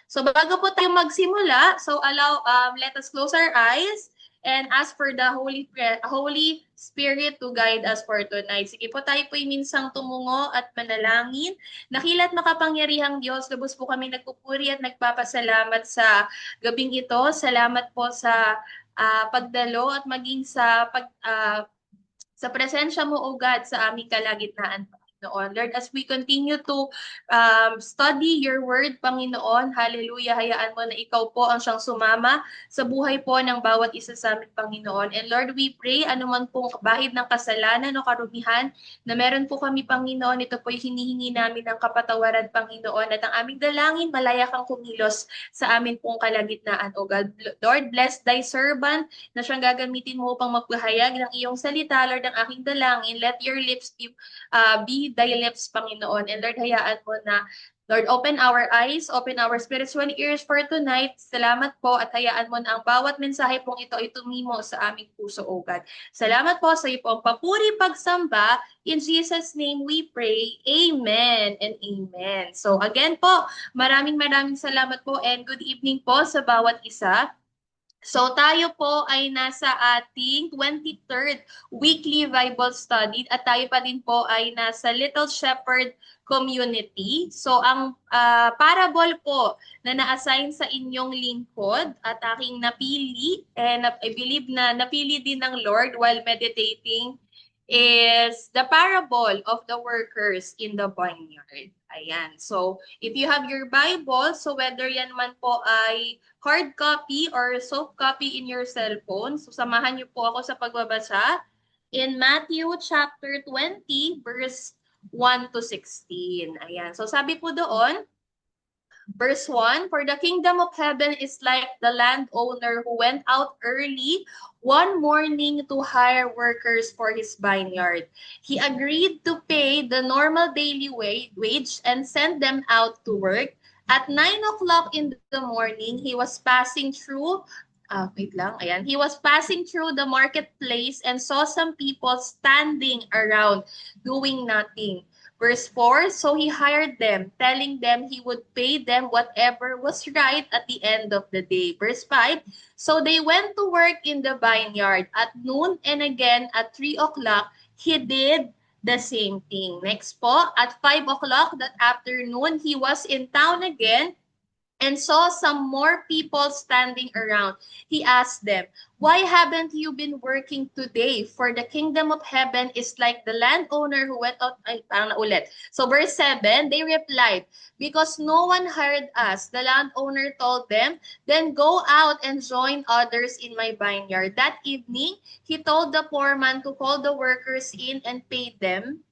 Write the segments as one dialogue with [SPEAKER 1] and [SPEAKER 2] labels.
[SPEAKER 1] So bago po tayo magsimula, so let us close our eyes and ask for the Holy Spirit to guide us for tonight. Sige po, tayo po'y minsang tumungo at manalangin. Nakilat makapangyarihang Diyos, lubos po kami nagpupuri at nagpapasalamat sa gabing ito. Salamat po sa pagdalo at maging sa presensya mo, O God, sa aming kalagitnaan, Panginoon. Lord, as we continue to study your word, Panginoon, hallelujah, hayaan mo na ikaw po ang siyang sumama sa buhay po ng bawat isa sa amin, Panginoon. And Lord, we pray, anuman pong bahid ng kasalanan o karumihan na meron po kami, Panginoon, ito po yung hinihingi namin ng kapatawaran, Panginoon, at ang aming dalangin, malaya kang kumilos sa amin pong kalagitnaan, O God. Lord, bless thy servant na siyang gagamitin mo upang magpahayag ng iyong salita, Lord, ang aking dalangin. Let your lips be thy lips, Panginoon. And Lord, hayaan mo na, Lord, open our eyes, open our spiritual ears for tonight. Salamat po at hayaan mo na ang bawat mensahe pong ito ay tumimo sa aming puso, O God. Salamat po sa iyo pong papuri pagsamba. In Jesus' name we pray. Amen and amen. So again po, maraming salamat po and good evening po sa bawat isa. So tayo po ay nasa ating 23rd weekly Bible study at tayo pa din po ay nasa Little Shepherd Community. So ang parable po na na-assign sa inyong lingkod at aking napili and I believe na napili din ng Lord while meditating is the parable of the workers in the vineyard. Ayan. So, if you have your Bible, so whether yan man po ay hard copy or soft copy in your cellphone, so samahan niyo po ako sa pagbabasa in Matthew chapter 20, verse 1 to 16. Ayan. So, sabi po doon, Verse 1, For the kingdom of heaven is like the landowner who went out early one morning to hire workers for his vineyard. He agreed to pay the normal daily wage and send them out to work. At 9 o'clock in the morning, he was passing through He was passing through the marketplace and saw some people standing around doing nothing. Verse 4, so he hired them, telling them he would pay them whatever was right at the end of the day. Verse 5, so they went to work in the vineyard at noon and again at 3 o'clock, he did the same thing. Next po, at 5 o'clock that afternoon, he was in town again and saw some more people standing around. He asked them, why haven't you been working today? For the kingdom of heaven is like the landowner who went out. Ay, parang naulit. So verse 7, they replied, because no one hired us. The landowner told them, then go out and join others in my vineyard. That evening, he told the poor man to call the workers in and pay them,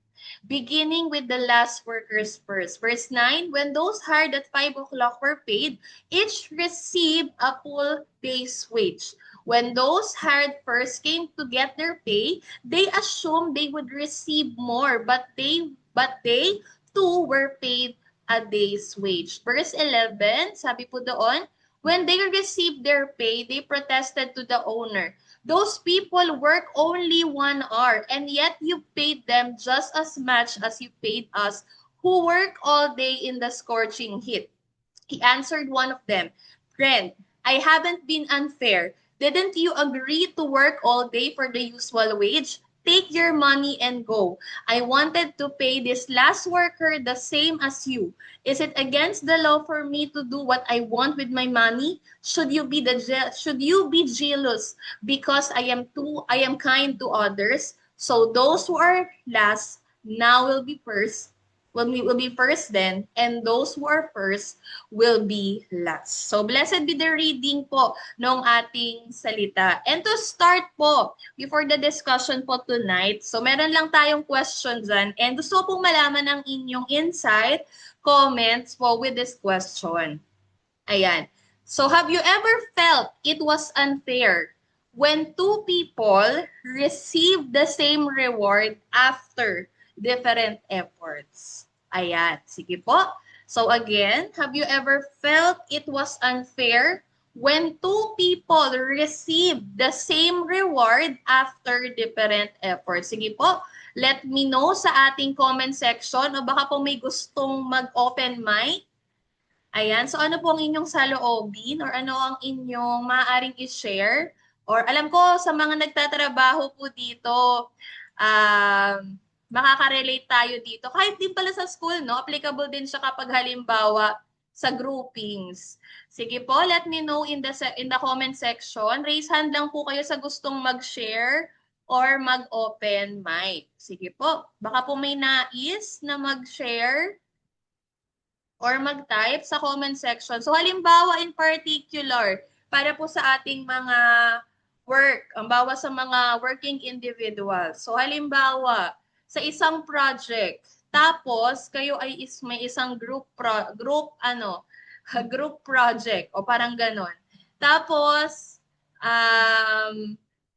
[SPEAKER 1] beginning with the last workers first. Verse 9, when those hired at 5 o'clock were paid, each received a full day's wage. When those hired first came to get their pay, they assumed they would receive more, but they too were paid a day's wage. Verse 11, sabi po doon, when they received their pay, they protested to the owner, those people work only 1 hour, and yet you paid them just as much as you paid us, who work all day in the scorching heat. He answered one of them, friend, I haven't been unfair. Didn't you agree to work all day for the usual wage? Take your money and go. I wanted to pay this last worker the same as you. Is it against the law for me to do what I want with my money? Should you be jealous because I am kind to others? So those who are last now will be first then, and those who are first will be last. So blessed be the reading po ng ating salita. And to start po, before the discussion po tonight, so meron lang tayong question dyan, and gusto pong malaman ang inyong insight, comments po with this question. Ayan. So have you ever felt it was unfair when two people receive the same reward after different efforts? Ayan, sige po. So again, have you ever felt it was unfair when two people receive the same reward after different efforts? Sige po, let me know sa ating comment section o baka po may gustong mag-open mic. Ayan, so ano po ang inyong saloobin or ano ang inyong maaaring i-share? Or alam ko sa mga nagtatrabaho po dito, um, makaka-relate tayo dito. Kahit din pala sa school, no? Applicable din siya kapag halimbawa sa groupings. Sige po, let me know in the comment section. Raise hand lang po kayo sa gustong mag-share or mag-open mic. Sige po, baka po may nais na mag-share or mag-type sa comment section. So halimbawa in particular, para po sa ating mga work, ang bawa sa mga working individuals. So halimbawa, sa isang project, tapos kayo ay may isang group project o parang ganon. Tapos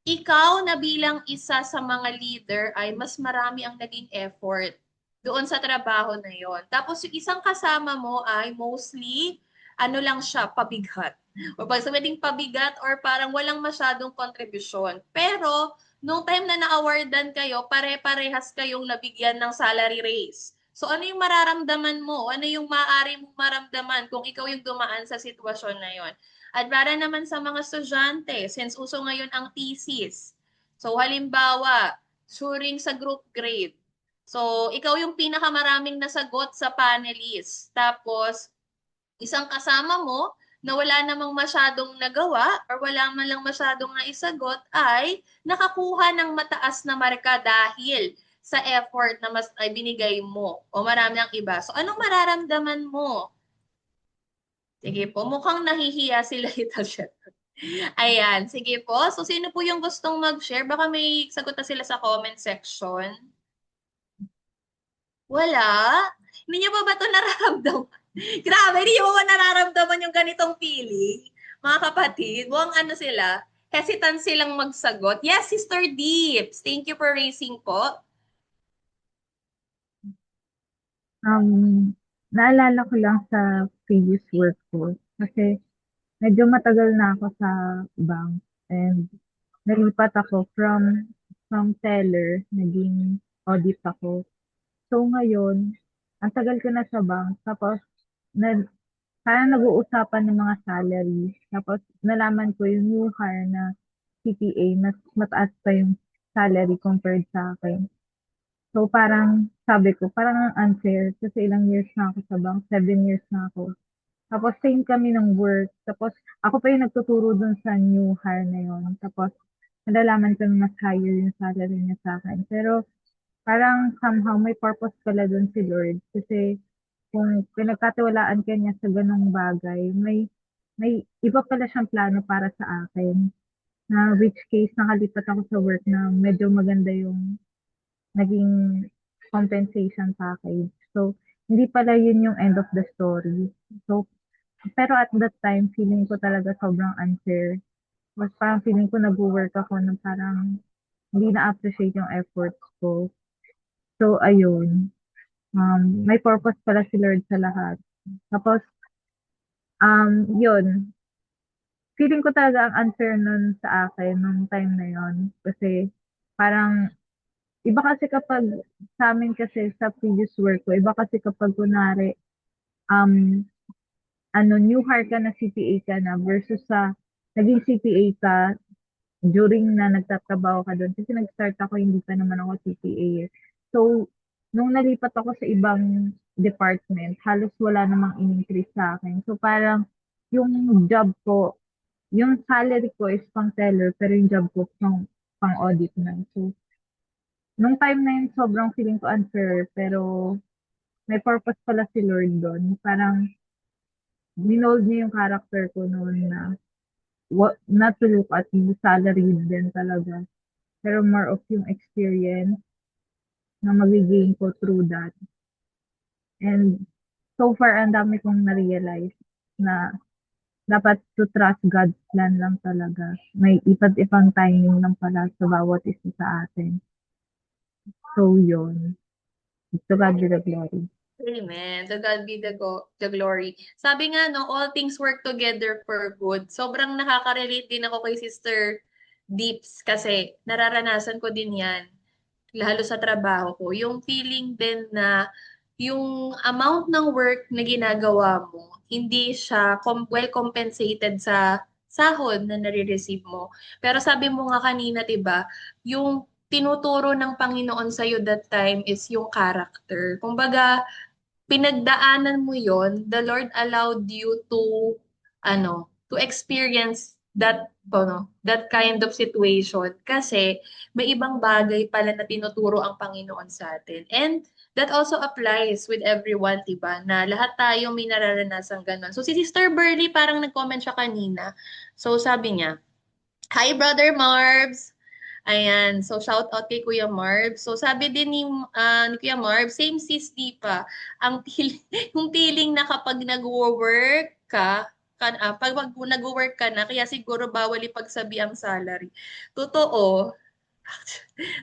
[SPEAKER 1] ikaw na bilang isa sa mga leader ay mas marami ang naging effort doon sa trabaho na yon. Tapos yung isang kasama mo ay mostly, ano lang siya, pabigat. O pag sabing pabigat or parang walang masyadong kontribusyon. Pero, nung time na na-awardan kayo, pare-parehas kayong nabigyan ng salary raise. So, ano yung mararamdaman mo? Ano yung maaari mong maramdaman kung ikaw yung dumaan sa sitwasyon na yon? At para naman sa mga estudyante, since uso ngayon ang thesis. So, halimbawa, during sa group grade, so, ikaw yung pinakamaraming nasagot sa panelists. Tapos, isang kasama mo na wala namang masyadong nagawa or wala man lang masyadong naisagot ay nakakuha ng mataas na marka dahil sa effort na mas ay binigay mo o marami ang iba. So, anong mararamdaman mo? Sige po, mukhang nahihiya sila ito siya. Ayan, sige po. So, sino po yung gustong mag-share? Baka may sagot na sila sa comment section. Wala? Hindi niyo pa ba ito nararamdaman? Grabe, hindi niyo ba nararamdaman yung ganitong feeling? Mga kapatid, buwang ano sila, hesitant silang magsagot. Yes, Sister Deeps. Thank you for raising po.
[SPEAKER 2] Naalala ko lang sa previous work ko kasi medyo matagal na ako sa bank and nalipat ako from teller, naging audit ako. So ngayon, ang tagal ko na sa bank, tapos na, parang nag-uusapan ng mga salary. Tapos nalaman ko yung new hire na CPA, mas mataas pa yung salary compared sa akin. So parang sabi ko, parang ang unfair kasi ilang years na ako sa bank, 7 years na ako. Tapos same kami ng work. Tapos ako pa yung nagtuturo dun sa new hire na yun. Tapos nalalaman ko na mas higher yung salary niya sa akin. Pero parang somehow may purpose pala dun si Lord. Kasi kung pinagkatiwalaan ka niya sa ganong bagay, may iba pala siyang plano para sa akin. Na which case nakalipat ako sa work na medyo maganda yung naging compensation package. So, hindi pala yun yung end of the story. So, pero at that time, feeling ko talaga sobrang unfair. Mas parang feeling ko nag-work ako na parang hindi na-appreciate yung efforts ko. So, ayun. May purpose pala si Lord sa lahat. Tapos, yun. Feeling ko talaga ang unfair nun sa akin nung time na yun. Kasi parang iba kasi kapag sa amin kasi sa previous work ko, iba kasi kapag kunwari, um, new hire ka na CPA ka na versus sa naging CPA ka during na nagtatrabaho ka doon. Kasi nag-start ako, hindi pa naman ako CPA eh. So, nung nalipat ako sa ibang department, halos wala namang in-increase sa akin. So, parang yung job ko, yung salary ko is pang teller, pero yung job ko pang audit na. So, nung time na yun, sobrang feeling ko unfair, pero may purpose pala si Lord doon. Parang minold niya yung character ko noon na not to look at the salary din talaga. Pero more of yung experience na magiging ko through that. And so far, ang dami kong na-realize na dapat to trust God's plan lang talaga. May iba't ibang timing lang pala sa bawat isa sa atin. So, yun. To God be the glory.
[SPEAKER 1] Amen. To God be the glory. Sabi nga, no, all things work together for good. Sobrang nakaka-relate din ako kay Sister Deeps kasi nararanasan ko din yan, lalo sa trabaho ko. Yung feeling din na yung amount ng work na ginagawa mo, hindi siya well compensated sa sahod na nare-receive mo. Pero sabi mo nga kanina, 'di ba, yung tinuturo ng Panginoon sa that time is yung character. Kumbaga, pinagdaanan mo yon, the Lord allowed you to to experience that kind of situation kasi may ibang bagay pala na tinuturo ang Panginoon sa atin. And that also applies with everyone, 'di ba? Na lahat tayo may nararanasan ganun. So si Sister Burley parang nag-comment siya kanina. So sabi niya, "Hi Brother Marbs." Ayan, so shout out kay Kuya Marv. So sabi din ni Kuya Marv, same sis di pa. Ang yung feeling na kapag nagwo-work pag nagwo-work ka na, kaya siguro bawal ipagsabi ang salary. Totoo.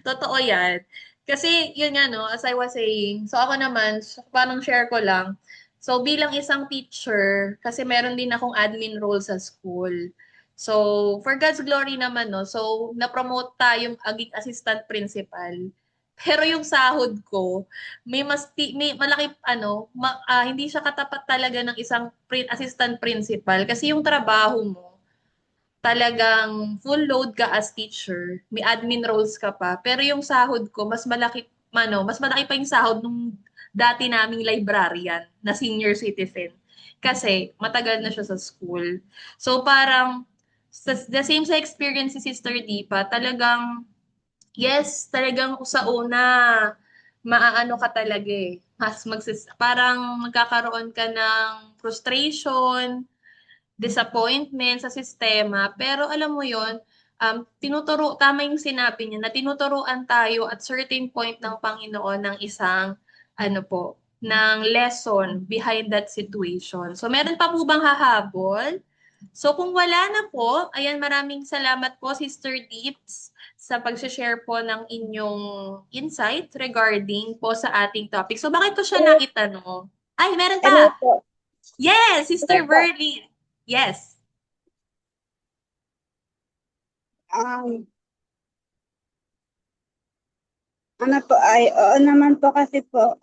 [SPEAKER 1] Totoo yan. Kasi yun nga no, as I was saying, so ako naman, parang share ko lang. So bilang isang teacher, kasi meron din akong admin role sa school. So for God's glory naman no, so na-promote tayong aging assistant principal. Pero yung sahod ko, may malaki hindi siya katapat talaga ng isang assistant principal kasi yung trabaho mo talagang full load ka as teacher, may admin roles ka pa, pero yung sahod ko mas malaki pa yung sahod nung dati naming librarian na senior citizen kasi matagal na siya sa school. So parang the same sa experience si Sister Dipa, talagang yes, talagang sa una maaano ka talaga eh. Parang magkakaroon ka ng frustration, disappointment sa sistema. Pero alam mo yon, tama yung sinabi niya, na tinuturuan tayo at certain point ng Panginoon ng isang, ng lesson behind that situation. So, meron pa po bang hahabol? So, kung wala na po, ayan, maraming salamat po, Sister Deeps, sa pag-share po ng inyong insight regarding po sa ating topic. So, bakit ko siya
[SPEAKER 3] Hello,
[SPEAKER 1] naitanong? Ay, meron
[SPEAKER 3] hello
[SPEAKER 1] pa!
[SPEAKER 3] po.
[SPEAKER 1] Yes,
[SPEAKER 3] Hello
[SPEAKER 1] Sister
[SPEAKER 3] po.
[SPEAKER 1] Verly. Yes.
[SPEAKER 3] Um, ano po ay, oo naman po kasi po,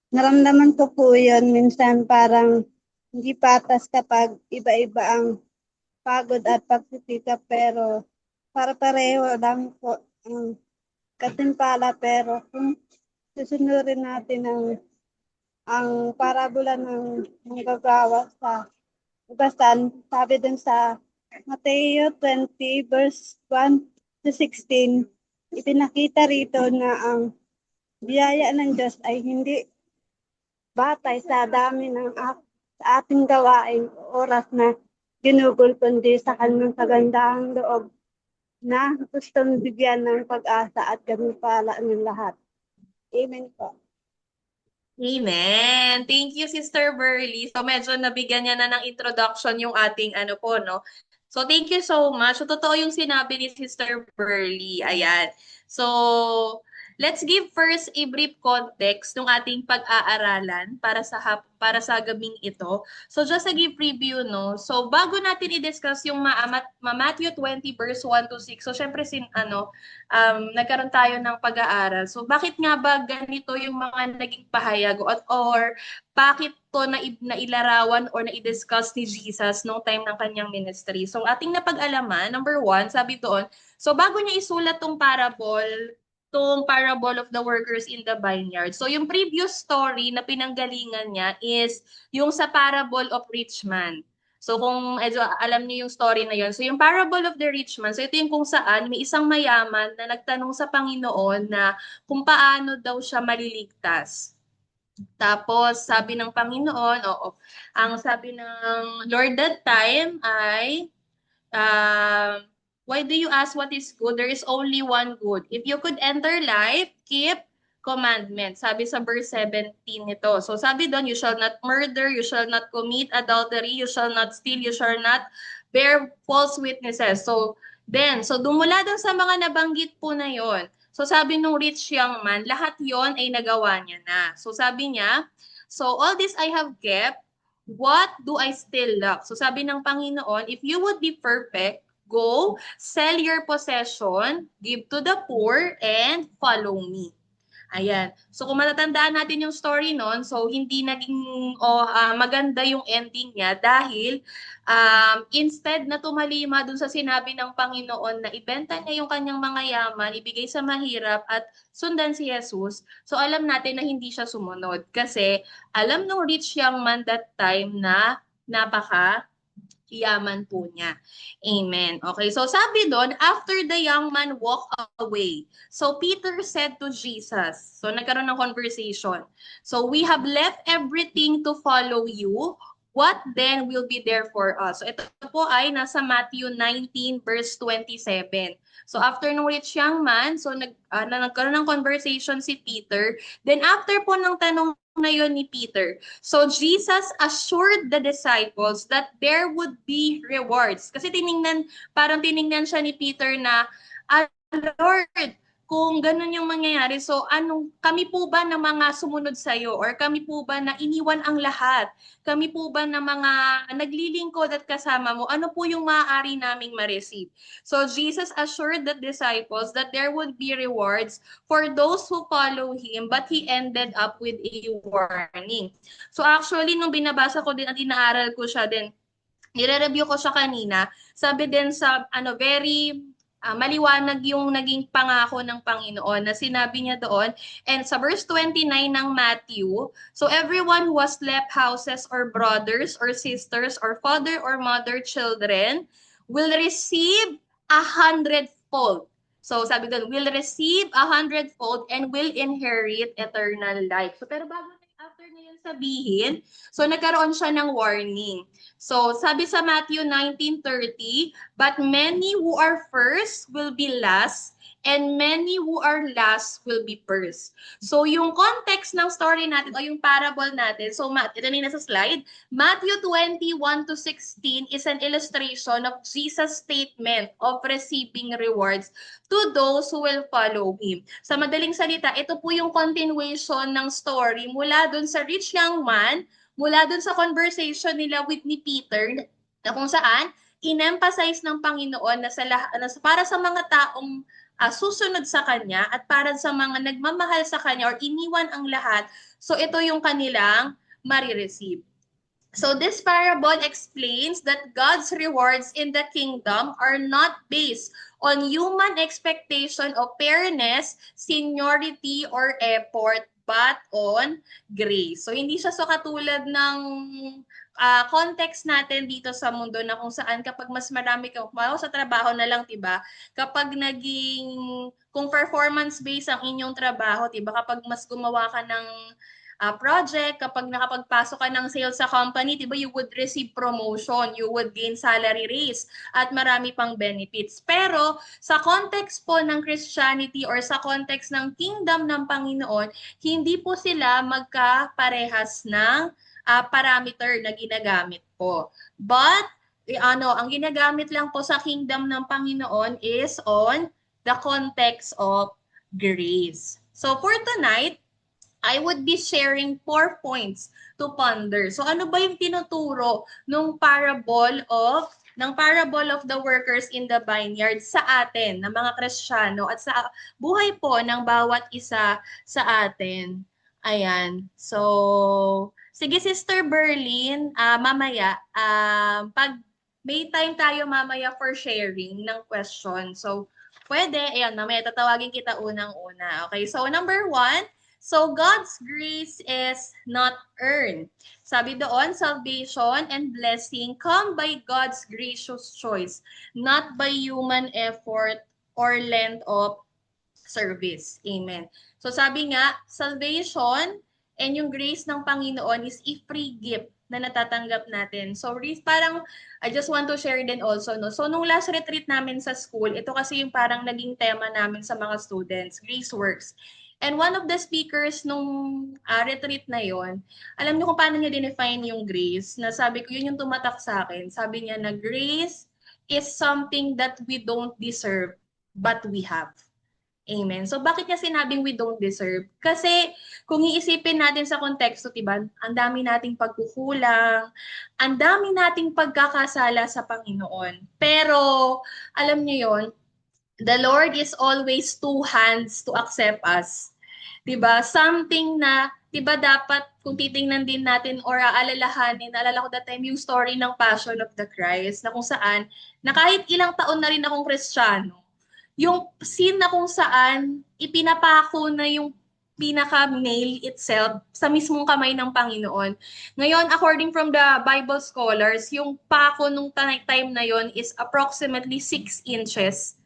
[SPEAKER 3] naramdaman ko po yun minsan parang hindi patas kapag iba-iba ang pagod at pagsisikap pero para pareho lang po ang katimpala pero kung susunurin natin ang parabola ng manggagawa sa ugasan, sabi dun sa Mateo 20 verse 1 to 16, ipinakita rito na ang biyaya ng Diyos ay hindi batay sa dami sa ating gawain oras na ginugol kundi sa kanyang kagandahang loob na gustong bigyan ng pag-asa at ganipala ng lahat. Amen po.
[SPEAKER 1] Amen. Thank you, Sister Burley. So medyo nabigyan niya na ng introduction yung ating no. So thank you so much. So totoo yung sinabi ni Sister Burley. Ayan. So let's give first a brief context ng ating pag-aaralan para sa gabing ito. So just a give preview no. So bago natin i-discuss yung Matthew 20 verse 1 to 6. So syempre nagkaroon tayo ng pag-aaral. So bakit nga ba ganito yung mga naging pahayag or bakit to nailarawan or na-discuss ni Jesus noong time ng kanyang ministry? So ating napag-alaman, number one, sabi doon, so bago niya isulat tong parable of the workers in the vineyard. So yung previous story na pinanggalingan niya is yung sa parable of rich man. So kung alam niyo yung story na yun. So yung parable of the rich man, so ito yung kung saan may isang mayaman na nagtanong sa Panginoon na kung paano daw siya maliligtas. Tapos sabi ng Panginoon, oo, ang sabi ng Lord that time ay, why do you ask what is good? There is only one good. If you could enter life, keep commandments. Sabi sa verse 17 nito. So sabi doon, you shall not murder, you shall not commit adultery, you shall not steal, you shall not bear false witnesses. So dumula doon sa mga nabanggit po na yon. So sabi nung rich young man, lahat yon ay nagawa niya na. So sabi niya, so all this I have kept, what do I still lack? So sabi ng Panginoon, if you would be perfect, go, sell your possession, give to the poor, and follow me. Ayan. So kung matatandaan natin yung story noon, so hindi naging maganda yung ending niya dahil instead na tumalima dun sa sinabi ng Panginoon na ibenta niya yung kanyang mga yaman, ibigay sa mahirap at sundan si Jesus, so alam natin na hindi siya sumunod kasi alam nung rich young man that time na napaka yaman po niya. Amen. Okay, so sabi doon, after the young man walked away, so Peter said to Jesus, so nagkaroon ng conversation, so we have left everything to follow you, what then will be there for us? So ito po ay nasa Matthew 19 verse 27. So after nung rich young man, so nagkaroon ng conversation si Peter, then after po ng tanong na yun ni Peter, so Jesus assured the disciples that there would be rewards. Kasi parang tiningnan siya ni Peter na, Lord, kung ganun yung mangyayari, so kami po ba na mga sumunod sa iyo? Or kami po ba na iniwan ang lahat? Kami po ba na mga naglilingkod at kasama mo? Ano po yung maaari naming ma-receive? So Jesus assured the disciples that there would be rewards for those who follow him, but he ended up with a warning. So actually, nung binabasa ko din at inaaral ko siya din, nire-review ko siya kanina, sabi din sa very maliwanag yung naging pangako ng Panginoon na sinabi niya doon. And sa verse 29 ng Matthew, so everyone who has left houses or brothers or sisters or father or mother, children, will receive 100-fold. So sabi doon, will receive 100-fold and will inherit eternal life. So pero bago after niya sabihin, so nagkaroon siya ng warning. So sabi sa Matthew 19:30, but many who are first will be last, and many who are last will be first. So yung context ng story natin o yung parable natin, so ito na nasa slide, Matthew 21-16 is an illustration of Jesus' statement of receiving rewards to those who will follow him. Sa madaling salita, ito po yung continuation ng story mula dun sa rich young man, mula dun sa conversation nila with ni Peter, na kung saan in-emphasize ng Panginoon na para sa mga taong susunod sa Kanya at para sa mga nagmamahal sa Kanya or iniwan ang lahat, so ito yung kanilang marireceive. So this parable explains that God's rewards in the kingdom are not based on human expectation of fairness, seniority, or effort, but on grace. So hindi siya so katulad ng context natin dito sa mundo na kung saan kapag mas marami ka, sa trabaho na lang, diba? Kapag kung performance-based ang inyong trabaho, diba? Kapag mas gumawa ka ng project, kapag nakapagpasok ka ng sales sa company, diba, you would receive promotion, you would gain salary raise, at marami pang benefits. Pero sa context po ng Christianity or sa context ng kingdom ng Panginoon, hindi po sila magkaparehas ng parameter na ginagamit po. But ang ginagamit lang po sa kingdom ng Panginoon is on the context of grace. So for tonight, I would be sharing 4 points to ponder. So ano ba yung tinuturo ng parable of the workers in the vineyard sa atin, ng mga Kristiyano, at sa buhay po ng bawat isa sa atin? Ayan. So, sige Sister Berlin, mamaya, pag may time tayo mamaya for sharing ng question. So, pwede, ayan, mamaya tatawagin kita unang-una. Okay, so number 1, so God's grace is not earned. Sabi doon, salvation and blessing come by God's gracious choice, not by human effort or length of service. Amen. So sabi nga, salvation and yung grace ng Panginoon is a free gift na natatanggap natin. So parang I just want to share din also, no. So nung last retreat namin sa school, ito kasi yung parang naging tema namin sa mga students, Grace Works. And one of the speakers nung retreat na yon, alam niyo kung paano niya define yung grace? Na sabi ko, yun yung tumatak sa akin. Sabi niya na grace is something that we don't deserve, but we have. Amen. So bakit niya sinabing we don't deserve? Kasi kung iisipin natin sa konteksto, diba, ang dami nating pagkukulang, ang dami nating pagkakasala sa Panginoon. Pero alam niyo yon, the Lord is always two hands to accept us. 'Diba? Something na, 'diba dapat kung titingnan din natin or aalalahanin, naalala ko that time yung story ng Passion of the Christ na kung saan, na kahit ilang taon na rin akong Kristiyano, yung scene na kung saan ipinapako na yung pinaka-nail itself sa mismong kamay ng Panginoon. Ngayon, according from the Bible scholars, yung pako nung time na yon is approximately 6 inches.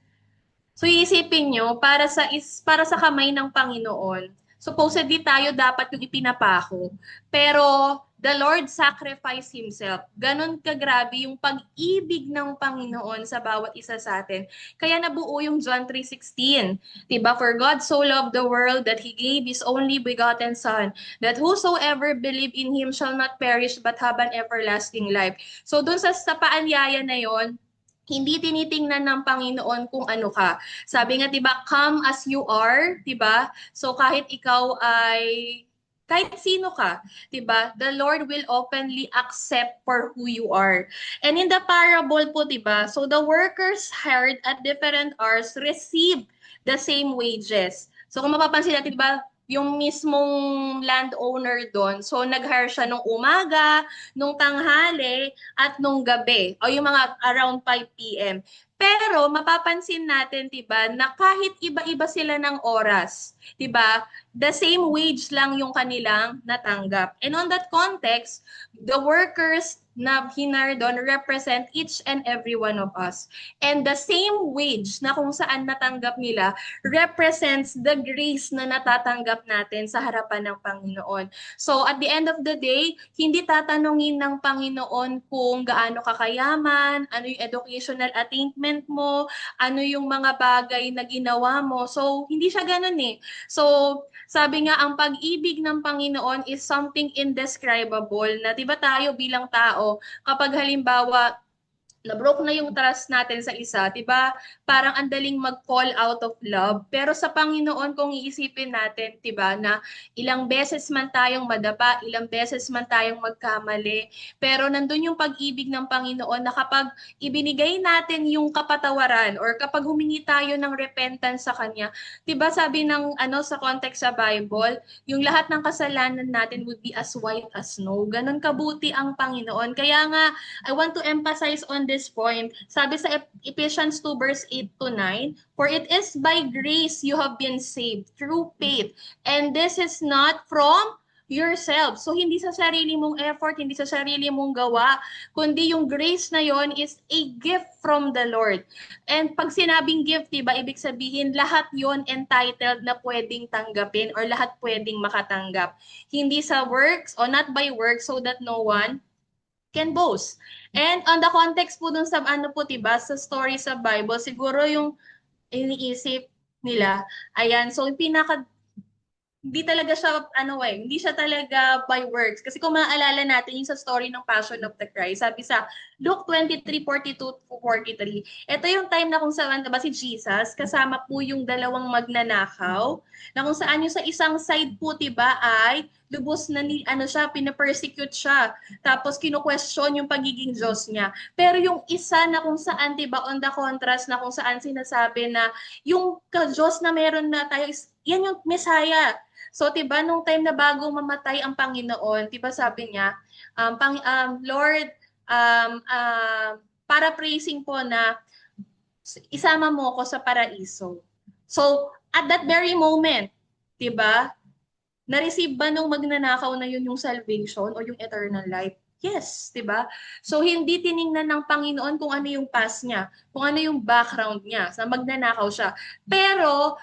[SPEAKER 1] So iisipin nyo, para sa kamay ng Panginoon, supposedly tayo dapat yung ipinapako. Pero the Lord sacrificed Himself. Ganon kagrabe yung pag-ibig ng Panginoon sa bawat isa sa atin. Kaya nabuo yung John 3:16. Diba? For God so loved the world that He gave His only begotten Son, that whosoever believe in Him shall not perish but have an everlasting life. So dun sa paanyaya na yon, hindi tinitingnan ng Panginoon kung ano ka. Sabi nga, 'di ba, come as you are, 'di ba? So kahit ikaw ay kahit sino ka, 'di ba? The Lord will openly accept for who you are. And in the parable po, 'di ba? So the workers hired at different hours receive the same wages. So kung mapapansin natin, 'di ba, yung mismong landowner doon, so nag-hire siya nung umaga, nung tanghali, at nung gabi, o yung mga around 5 p.m. Pero mapapansin natin, 'di ba, na kahit iba-iba sila ng oras, 'di ba, the same wage lang yung kanilang natanggap. And on that context, the workers na hinar doon represent each and every one of us. And the same wage na kung saan natanggap nila represents the grace na natatanggap natin sa harapan ng Panginoon. So at the end of the day, hindi tatanungin ng Panginoon kung gaano kakayaman, ano yung educational attainment mo, ano yung mga bagay na ginawa mo. So hindi siya ganun eh. So sabi nga, ang pag-ibig ng Panginoon is something indescribable na 'di ba tayo bilang tao, kapag halimbawa na-broke na yung trust natin sa isa, 'di ba? Parang ang daling mag-fall out of love. Pero sa Panginoon, kung iisipin natin, 'di ba, na ilang beses man tayong madapa, ilang beses man tayong magkamali, pero nandun yung pag-ibig ng Panginoon na kapag ibinigay natin yung kapatawaran or kapag humingi tayo ng repentance sa Kanya, 'di ba sabi ng sa context sa Bible, yung lahat ng kasalanan natin would be as white as snow. Ganon kabuti ang Panginoon. Kaya nga, I want to emphasize on this point. Sabi sa Ephesians 2 verse 8 to 9, for it is by grace you have been saved through faith. And this is not from yourself. So hindi sa sarili mong effort, hindi sa sarili mong gawa, kundi yung grace na yon is a gift from the Lord. And pag sinabing gift, diba, ibig sabihin lahat yon entitled na pwedeng tanggapin or lahat pwedeng makatanggap. Hindi sa works o not by works so that no one can boast. And on the context po dun sa diba, sa story sa Bible, siguro yung iniisip nila, ayan, so yung hindi talaga siya, hindi siya talaga by works. Kasi kung maaalala natin yung sa story ng Passion of the Christ, sabi sa Luke 23:42-43, ito yung time na kung saan, diba, si Jesus, kasama po yung dalawang magnanakaw, na kung saan yung sa isang side po, diba, ay lubos na pinapersecute siya. Tapos kino-question yung pagiging Diyos niya. Pero yung isa na kung saan, diba, on the contrast na kung saan sinasabi na yung ka-Diyos na meron na tayo, yan yung Messiah. So, diba, nung time na bago mamatay ang Panginoon, diba sabi niya, Lord, paraphrasing po na, isama mo ko sa paraiso. So, at that very moment, diba, na-receive ba nung magnanakaw na yun yung salvation o yung eternal life? Yes, 'di ba? So hindi tiningnan ng Panginoon kung ano yung past niya, kung ano yung background niya, sa magnanakaw siya. Pero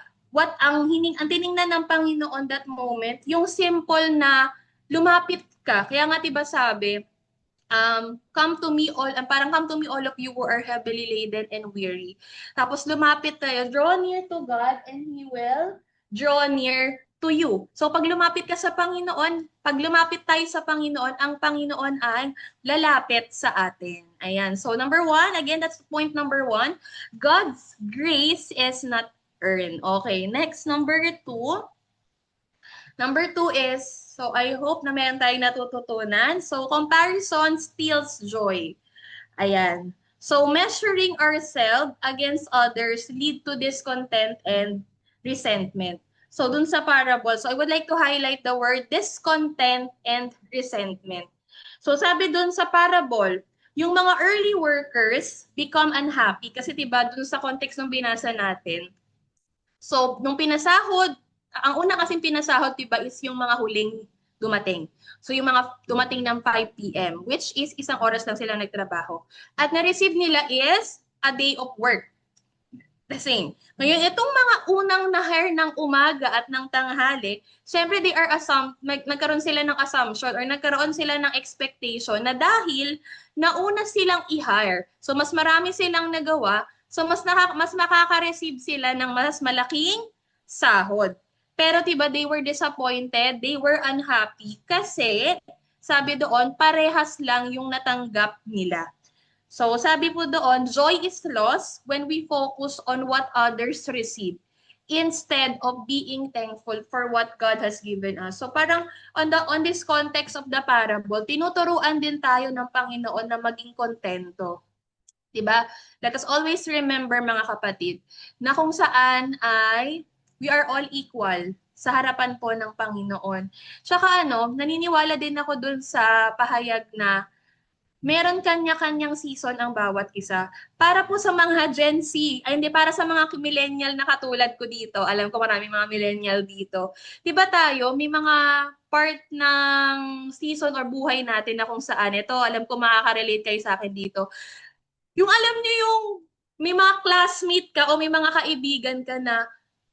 [SPEAKER 1] ang tiningnan ng Panginoon that moment, yung simple na lumapit ka. Kaya nga 'di ba sabi, come to me all of you who are heavily laden and weary. Tapos lumapit tayo, draw near to God and He will draw near to you. So pag lumapit ka sa Panginoon, pag lumapit tayo sa Panginoon, ang Panginoon ay lalapit sa atin. Ayan. So number 1, again, that's point number 1. God's grace is not earned. Okay, next, number 2. Number 2 is, so I hope na meron tayong natututunan. So comparison steals joy. Ayan. So measuring ourselves against others lead to discontent and resentment. So dun sa parable, so I would like to highlight the word discontent and resentment. So sabi dun sa parable, yung mga early workers become unhappy kasi 'di ba dun sa context ng binasa natin. So nung pinasahod, ang una kasing pinasahod 'di ba is yung mga huling dumating. So yung mga dumating ng 5 p.m. which is isang oras lang silang nagtrabaho. At na-receive nila is a day of work. The same. Ngayon, itong mga unang na-hire ng umaga at ng tanghali, syempre they are nagkaroon sila ng assumption or nagkaroon sila ng expectation na dahil nauna silang i-hire, so mas marami silang nagawa, so mas makaka-receive sila ng mas malaking sahod. Pero tiba they were disappointed, they were unhappy kasi sabi doon, parehas lang yung natanggap nila. So sabi po doon, joy is lost when we focus on what others receive instead of being thankful for what God has given us. So parang on this context of the parable, tinuturuan din tayo ng Panginoon na maging kontento. 'Di ba? Let us always remember mga kapatid na kung saan ay we are all equal sa harapan po ng Panginoon. Tsaka naniniwala din ako dun sa pahayag na meron kanya-kanyang season ang bawat isa. Para po sa mga Gen Z, ay hindi, para sa mga millennial na katulad ko dito, alam ko maraming mga millennial dito. Diba tayo, may mga part ng season or buhay natin na kung saan, ito, alam ko makaka-relate kayo sa akin dito. Yung alam niyo yung may mga classmate ka o may mga kaibigan ka na,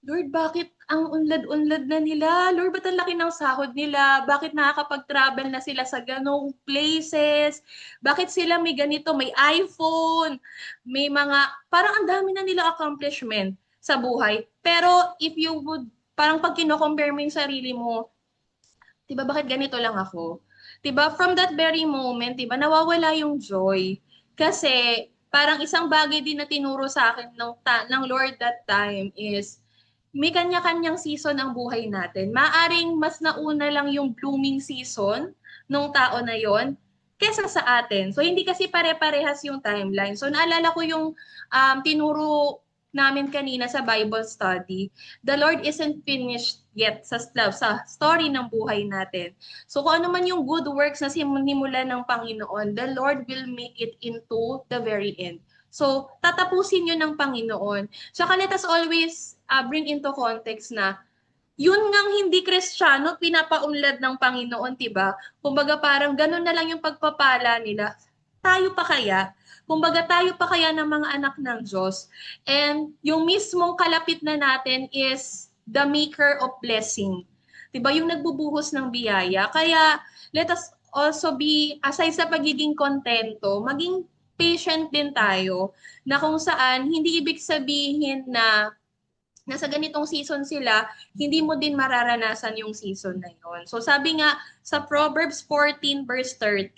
[SPEAKER 1] Lord, bakit ang unlad-unlad na nila? Lord, ba't ang laki ng sahod nila? Bakit nakakapag-travel na sila sa ganong places? Bakit sila may ganito, may iPhone, may mga, parang ang dami na nila accomplishment sa buhay. Pero if you would, parang pag kino-compare mo yung sarili mo, diba bakit ganito lang ako? Diba from that very moment, diba nawawala yung joy. Kasi parang isang bagay din na tinuro sa akin ng Lord that time is, may kanya-kanyang season ang buhay natin. Maaring mas nauna lang yung blooming season nung tao na yon kesa sa atin. So, hindi kasi pare-parehas yung timeline. So, naalala ko yung tinuro namin kanina sa Bible study. The Lord isn't finished yet sa story ng buhay natin. So, kung ano man yung good works na sinimula ng Panginoon, the Lord will make it into the very end. So, tatapusin yun ng Panginoon. Saka let us always bring into context na yun ngang hindi Kristiyano, pinapaunlad ng Panginoon, diba? Kumbaga parang ganun na lang yung pagpapala nila. Tayo pa kaya? Kumbaga tayo pa kaya ng mga anak ng Diyos? And yung mismong kalapit na natin is the maker of blessing. Diba? Yung nagbubuhos ng biyaya. Kaya let us also be, aside sa pagiging kontento, maging patient din tayo na kung saan hindi ibig sabihin na nasa ganitong season sila, hindi mo din mararanasan yung season na yon. So sabi nga sa Proverbs 14 verse 30,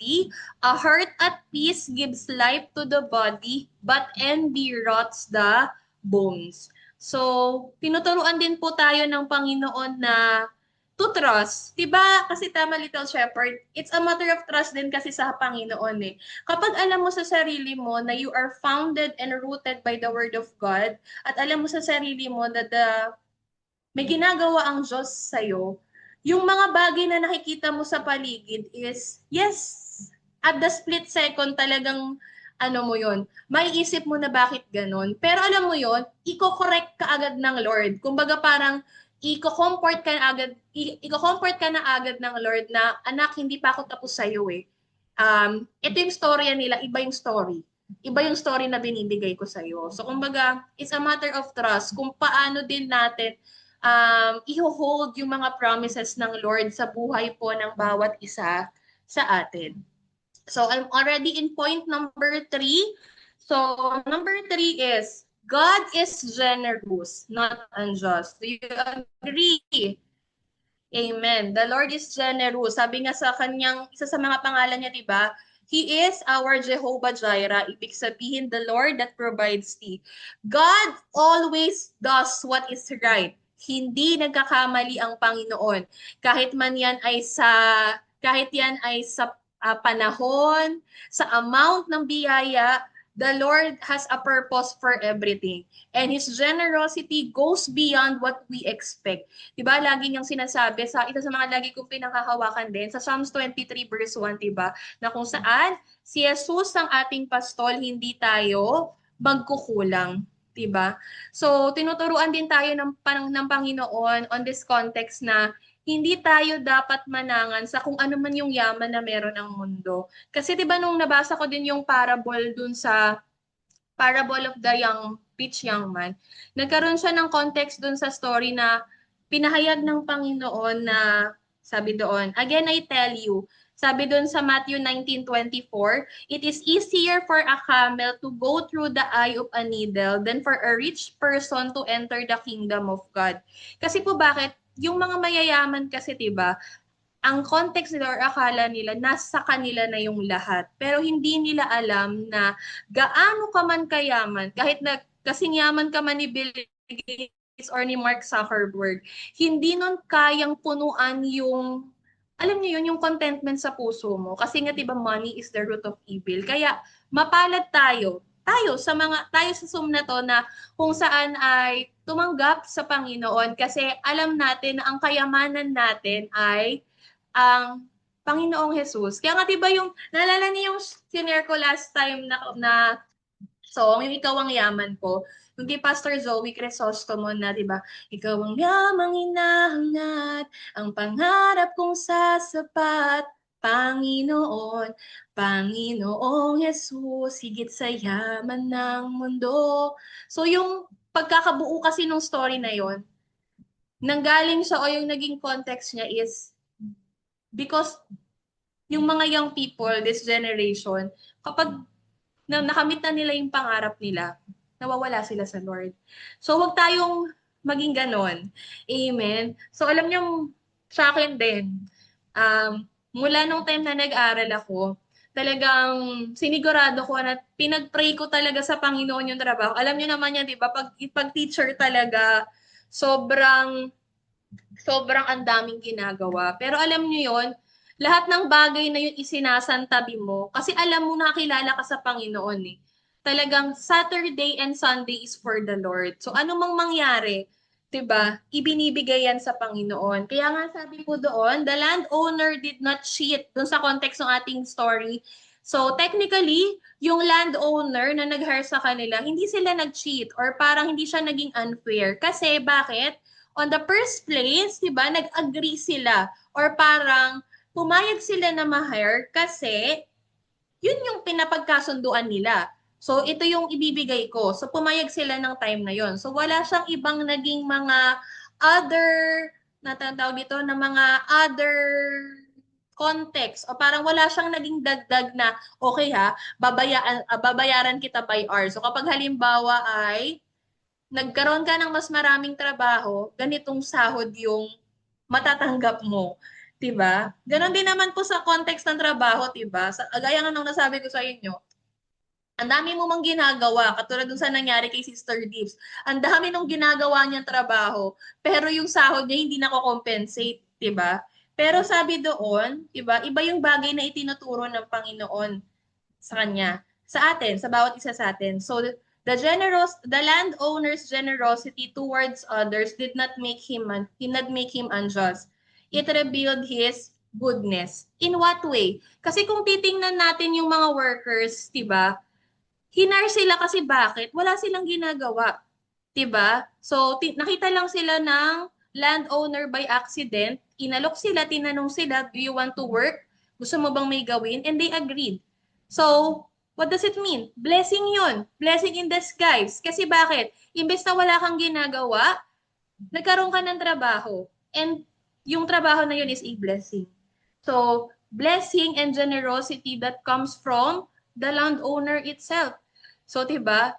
[SPEAKER 1] a heart at peace gives life to the body, but envy rots the bones. So tinuturuan din po tayo ng Panginoon na to trust. Diba? Kasi tama, Little Shepherd, it's a matter of trust din kasi sa Panginoon eh. Kapag alam mo sa sarili mo na you are founded and rooted by the Word of God, at alam mo sa sarili mo na may ginagawa ang Diyos sa'yo, yung mga bagay na nakikita mo sa paligid is, yes, at the split second talagang mo yon, may isip mo na bakit ganun. Pero alam mo yon, i-correct ka agad ng Lord. Kumbaga parang, i-comfort ka na agad ng Lord na, anak, hindi pa ako tapos sa'yo eh. Ito yung storya nila, iba yung story. Iba yung story na binibigay ko sa'yo. So, kumbaga, it's a matter of trust kung paano din natin i-hold yung mga promises ng Lord sa buhay po ng bawat isa sa atin. So, I'm already in point number 3. So, number 3 is, God is generous, not unjust. Do you agree? Amen. The Lord is generous. Sabi nga sa kanyang, isa sa mga pangalan niya, di ba? He is our Jehovah Jireh. Ibig sabihin, the Lord that provides thee. God always does what is right. Hindi nagkakamali ang Panginoon. Kahit yan ay sa panahon, sa amount ng biyaya, The Lord has a purpose for everything. And His generosity goes beyond what we expect. Diba? Lagi niyang sinasabi, ito sa mga lagi kong pinakahawakan din, sa Psalms 23 verse 1, diba? Na kung saan, si Jesus ang ating pastol, hindi tayo magkukulang. Diba? So, tinuturuan din tayo ng Panginoon on this context na hindi tayo dapat manangan sa kung ano man yung yaman na meron ang mundo. Kasi 'di ba nung nabasa ko din yung parable dun sa parable of the rich young man, nagkaroon siya ng context dun sa story na pinahayag ng Panginoon na sabi doon, again I tell you, sabi doon sa Matthew 19:24, it is easier for a camel to go through the eye of a needle than for a rich person to enter the kingdom of God. Kasi po bakit? Yung mga mayayaman kasi 'di ba, ang context nila or akala nila nasa kanila na yung lahat. Pero hindi nila alam na gaano ka man kayaman, kahit na kasing yaman ka man ni Bill Gates or ni Mark Zuckerberg, hindi nun kayang punuan yung, alam niyo yun, yung contentment sa puso mo. Kasi nga 'di ba money is the root of evil. Kaya mapalad tayo sa Zoom na to na kung saan ay tumanggap sa Panginoon kasi alam natin na ang kayamanan natin ay ang Panginoong Jesus. Kaya nga 'di ba yung naalala niyo yung sinare ko last time na song, yung Ikaw ang Yaman Ko, yung kay Pastor Zoe Crisostomo na 'di ba? Ikaw ang yamang hinahangat, ang pangarap kong sasapat, Panginoon, Panginoong Jesus, higit sa yaman ng mundo. So yung pagkakabuo kasi nung story na yon, nanggaling siya o yung naging context niya is because yung mga young people, this generation, kapag nakamit na nila yung pangarap nila, nawawala sila sa Lord. So, wag tayong maging ganon. Amen. So, alam niyo, sa akin din, mula nung time na nag-aral ako, talagang sinigurado ko na pinag-pray ko talaga sa Panginoon yung trabaho. Alam niyo naman yan, di ba? Pag teacher talaga, sobrang sobrang ang daming ginagawa. Pero alam niyo yon, lahat ng bagay na yun isinasantabi mo kasi alam mo nakilala ka sa Panginoon eh. Talagang Saturday and Sunday is for the Lord. So ano mang mangyari, 'di ba? Ibinibigay yan sa Panginoon. Kaya nga sabi ko doon, the landowner did not cheat doon sa context ng ating story. So technically, yung landowner na nag-hire sa kanila, hindi sila nag-cheat or parang hindi siya naging unfair. Kasi bakit? On the first place, 'di ba, nag-agree sila or parang pumayag sila na ma-hire kasi yun yung pinapagkasunduan nila. So ito yung ibibigay ko. So pumayag sila ng time na yon. So wala siyang ibang naging mga other natatawag dito na mga other context o parang wala siyang naging dagdag na okay ha, babayaran kita by hour. So kapag halimbawa ay nagkaroon ka ng mas maraming trabaho, ganitong sahod yung matatanggap mo. 'Di ba? Ganon din naman po sa context ng trabaho, 'di ba? Gaya nga ng nasabi ko sa inyo, ang dami mo mang ginagawa, katulad dun sa nangyari kay Sister Dips. Ang dami nung ginagawa niyang trabaho, pero yung sahod niya hindi nako-compensate, 'di ba? Pero sabi doon, 'di ba? Iba yung bagay na itinuturo ng Panginoon sa kanya, sa atin, sa bawat isa sa atin. So the landowner's generosity towards others did not make him unjust. It revealed his goodness. In what way? Kasi kung titingnan natin yung mga workers, 'di ba? Hinar sila kasi bakit? Wala silang ginagawa. 'Di ba? So nakita lang sila ng landowner by accident, inalok sila, tinanong sila, do you want to work? Gusto mo bang may gawin? And they agreed. So, what does it mean? Blessing yun. Blessing in disguise. Kasi bakit? Imbes na wala kang ginagawa, nagkaroon ka ng trabaho. And yung trabaho na yun is a blessing. So, blessing and generosity that comes from the landowner itself. So, diba?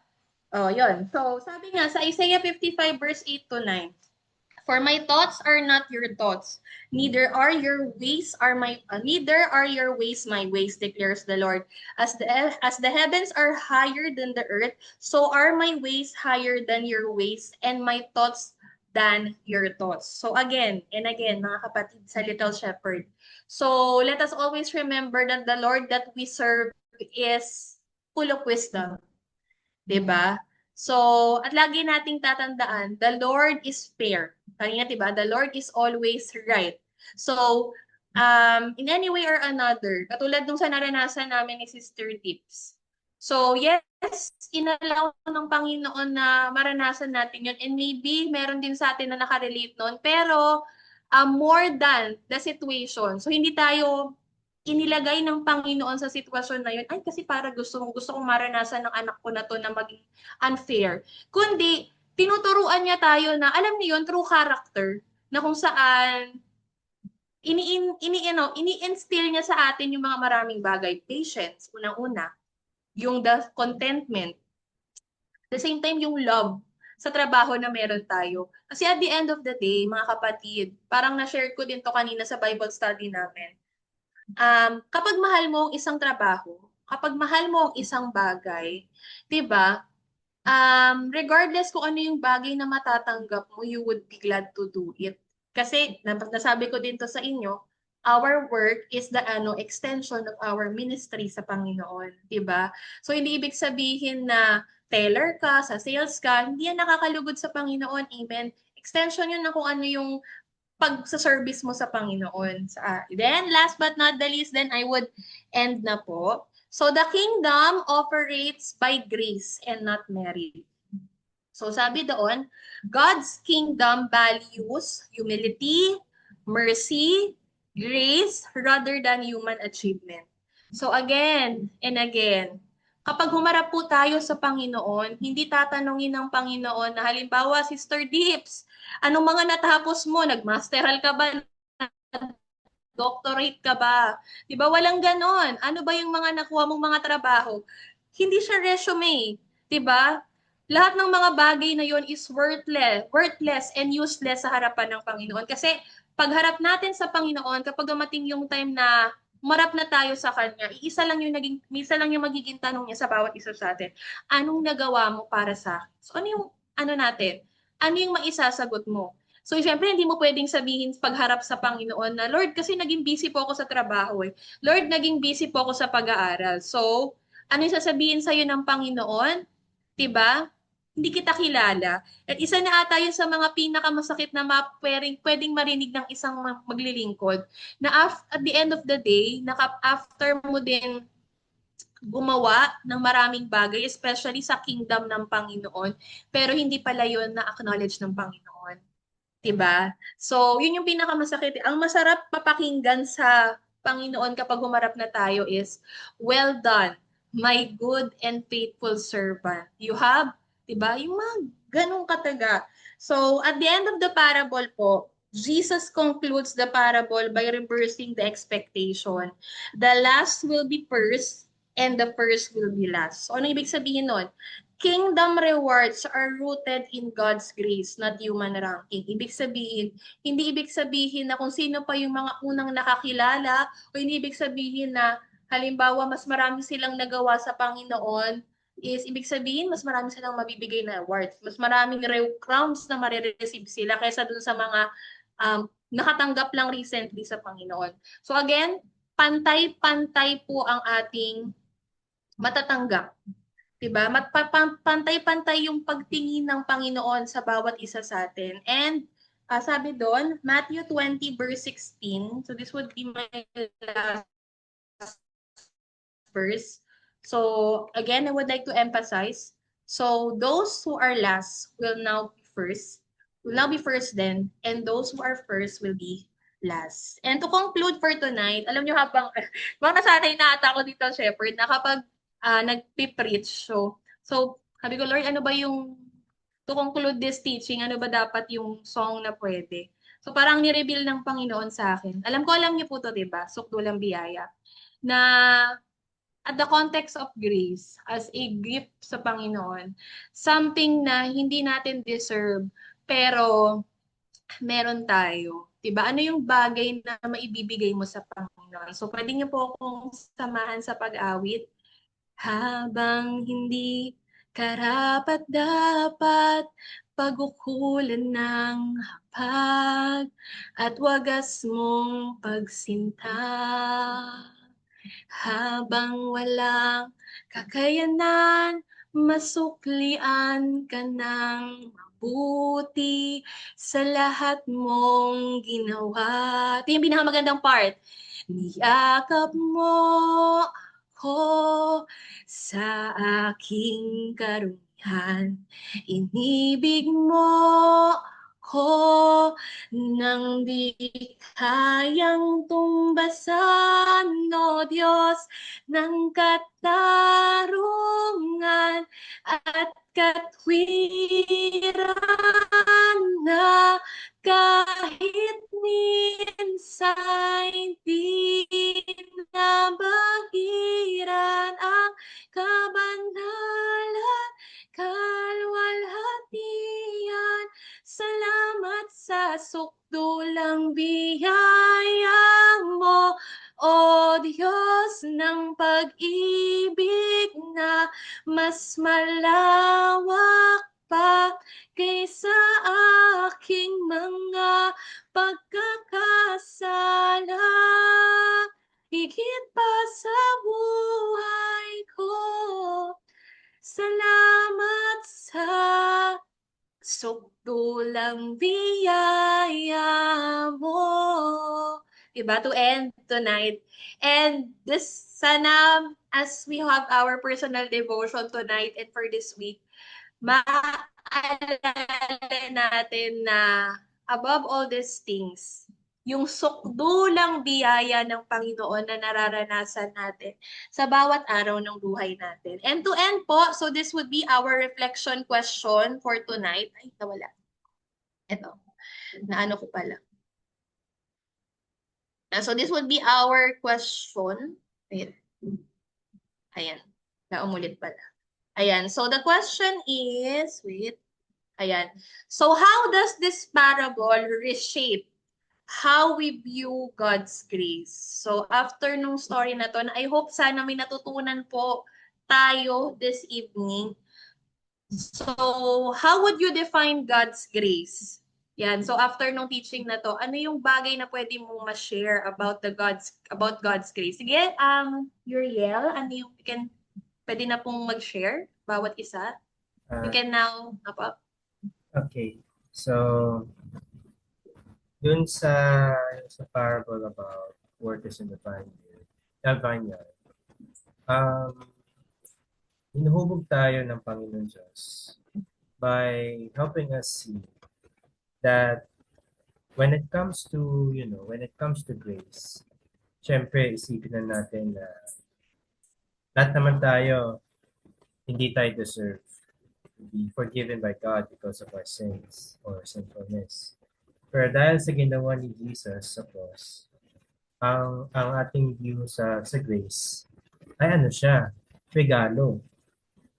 [SPEAKER 1] Oh, yun. So, sabi nga sa Isaiah 55 verse 8 to 9, for my thoughts are not your thoughts, neither are your ways my ways, declares the Lord. As the heavens are higher than the earth, so are my ways higher than your ways, and my thoughts than your thoughts. So again and again, mga kapatid sa Little Shepherd. So let us always remember that the Lord that we serve is full of wisdom. 'Di ba? So, at lagi nating tatandaan, the Lord is fair. Kanina, 'di ba? The Lord is always right. So, in any way or another, katulad nung sa naranasan namin ni Sister Tips. So, yes, inalaw ng Panginoon na maranasan natin yun. And maybe meron din sa atin na nakarelate nun. Pero, more than the situation. So, hindi tayo inilagay ng Panginoon sa sitwasyon na yun, ay kasi para gusto kong maranasan ng anak ko na to na maging unfair. Kundi, tinuturuan niya tayo na, alam niyo yun, true character, na kung saan ini-instill niya sa atin yung mga maraming bagay. Patience, unang-una. Yung the contentment. At the same time, yung love sa trabaho na meron tayo. Kasi at the end of the day, mga kapatid, parang na-share ko din to kanina sa Bible study namin. Kapag mahal mo ang isang trabaho, kapag mahal mo ang isang bagay, 'di ba? Regardless kung ano yung bagay na matatanggap mo, you would be glad to do it. Kasi nasabi ko din to sa inyo, our work is the extension of our ministry sa Panginoon, 'di ba? So hindi ibig sabihin na teller ka, sa sales ka, hindi yan nakakalugod sa Panginoon. Amen. Extension yun na kung ano yung pag-service mo sa Panginoon. Then, last but not the least, then I would end na po. So, the kingdom operates by grace and not merit. So, sabi doon, God's kingdom values humility, mercy, grace, rather than human achievement. So, again and again, kapag humarap po tayo sa Panginoon, hindi tatanungin ng Panginoon na halimbawa, Sister Dips, anong mga natapos mo? Nagmasteral ka ba? Doctorate ka ba? 'Di ba walang ganon? Ano ba yung mga nakuha mong mga trabaho? Hindi siya resume, 'di ba? Lahat ng mga bagay na yon is worthless and useless sa harapan ng Panginoon. Kasi pagharap natin sa Panginoon, kapag dumating yung time na umarap na tayo sa Kanya, isa lang yung magiging tanong niya sa bawat isa sa atin. Anong nagawa mo para sa akin? So ano yung natin? Ano yung maisasagot mo? So, siyempre, hindi mo pwedeng sabihin pagharap sa Panginoon na, Lord, kasi naging busy po ako sa trabaho eh. Lord, naging busy po ako sa pag-aaral. So, ano yung sasabihin sa'yo ng Panginoon? 'Di ba? Hindi kita kilala. At isa na ata yun sa mga pinakamasakit na pwedeng marinig ng isang maglilingkod na at the end of the day, after mo din gumawa ng maraming bagay, especially sa kingdom ng Panginoon, pero hindi pala yun na-acknowledge ng Panginoon. 'Di ba? So, yun yung pinakamasakit. Ang masarap papakinggan sa Panginoon kapag humarap na tayo is, well done, my good and faithful servant. You have, 'di ba? Yung mga ganong kataga. So, at the end of the parable po, Jesus concludes the parable by reversing the expectation. The last will be first and the first will be last. So, ano ibig sabihin nun? Kingdom rewards are rooted in God's grace, not human ranking. Hindi ibig sabihin na kung sino pa yung mga unang nakakilala, o hindi ibig sabihin na halimbawa mas marami silang nagawa sa Panginoon, is ibig sabihin mas marami silang mabibigay na awards. Mas maraming crowns na marireceive sila kaysa dun sa mga nakatanggap lang recently sa Panginoon. So again, pantay-pantay po ang ating matatanggap. 'Di ba? Pantay-pantay yung pagtingin ng Panginoon sa bawat isa sa atin. And sabi doon, Matthew 20 verse 16. So this would be my last verse. So again, I would like to emphasize. So those who are last will now be first. Will now be first then, and those who are first will be last. And to conclude for tonight, alam nyo habang, mga nasanay na ata ako dito, Shepherd, na kapag nagpipreach. So, sabi ko, Lord, ano ba yung, to conclude this teaching, ano ba dapat yung song na pwede? So, parang ni-reveal ng Panginoon sa akin. Alam niyo po to, diba? Sukdulang biyaya. Na at the context of grace, as a gift sa Panginoon, something na hindi natin deserve, pero meron tayo. Diba? Ano yung bagay na maibibigay mo sa Panginoon? So, pwede niyo po akong samahan sa pag-awit. Habang hindi karapat-dapat pag-ukulan ng hapag at wagas mong pagsinta. Habang walang kakayanan masuklian ka ng mabuti sa lahat mong ginawa. Ito yung pinakamagandang part. Niyakap mo ako sa aking karumihan. Inibig mo ko nang di kayang tumbasan, o Diyos ng katarungan at katwiran na kahit minsan di nabagiran ang kabanalan, kalwalhatian. Salamat sa sukdulang biyaya mo, o Diyos ng pag-ibig na mas malawak pa kaysa aking mga pagkakasala. Higit pa sa buhay ko, salamat sa sukdulang biyaya mo. Diba? To end tonight. And this, sana, as we have our personal devotion tonight and for this week, maalala natin na above all these things, yung sukdulang biyaya ng Panginoon na nararanasan natin sa bawat araw ng buhay natin. And to end po, so this would be our reflection question for tonight. Ay, nawala. Ito. Naano ko pala. So this would be our question. Wait. Ayan. Naumulit pala. Ayan. So the question is, wait. Ayan. So how does this parable reshape how we view God's grace? So after nung story na to, I hope sana may natutunan po tayo this evening. So how would you define God's grace? Yan. So after nung teaching na to, ano yung bagay na pwede mong ma-share about God's grace? Sige, Uriel, ano yung pwede na pong mag-share bawat isa? You can now
[SPEAKER 4] Okay. So dun sa parable about workers in the vineyard, hinuhubog tayo ng Panginoon Diyos by helping us see that when it comes to grace, syempre isipin na natin na lahat naman tayo, hindi tayo deserve to be forgiven by God because of our sins or sinfulness. Pero dahil sa ginawa ni Jesus sa cross, ang ating view sa grace ay siya, regalo.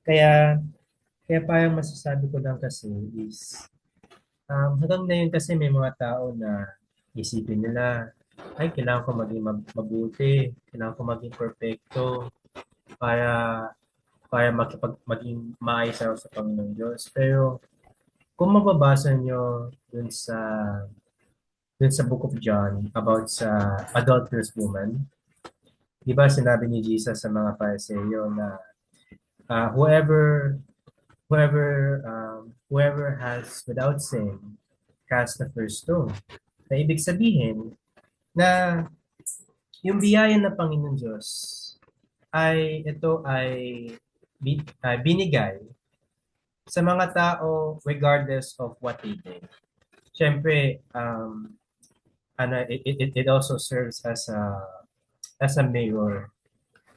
[SPEAKER 4] Kaya parang masasabi ko lang kasi is hanggang ngayon kasi may mga tao na isipin nila, ay kailangan ko maging mabuti, kailangan ko maging perfecto para maging maayos ako sa Panginoong Diyos. Pero kung mababasa nyo dun sa Book of John about sa adulterous woman, di ba sinabi ni Jesus sa mga Pariseo na whoever has without sin cast the first stone. Na ibig sabihin na yung biyaya ng Panginoon Diyos ay binigay sa mga tao regardless of what they did. Siyempre, it also serves as a mirror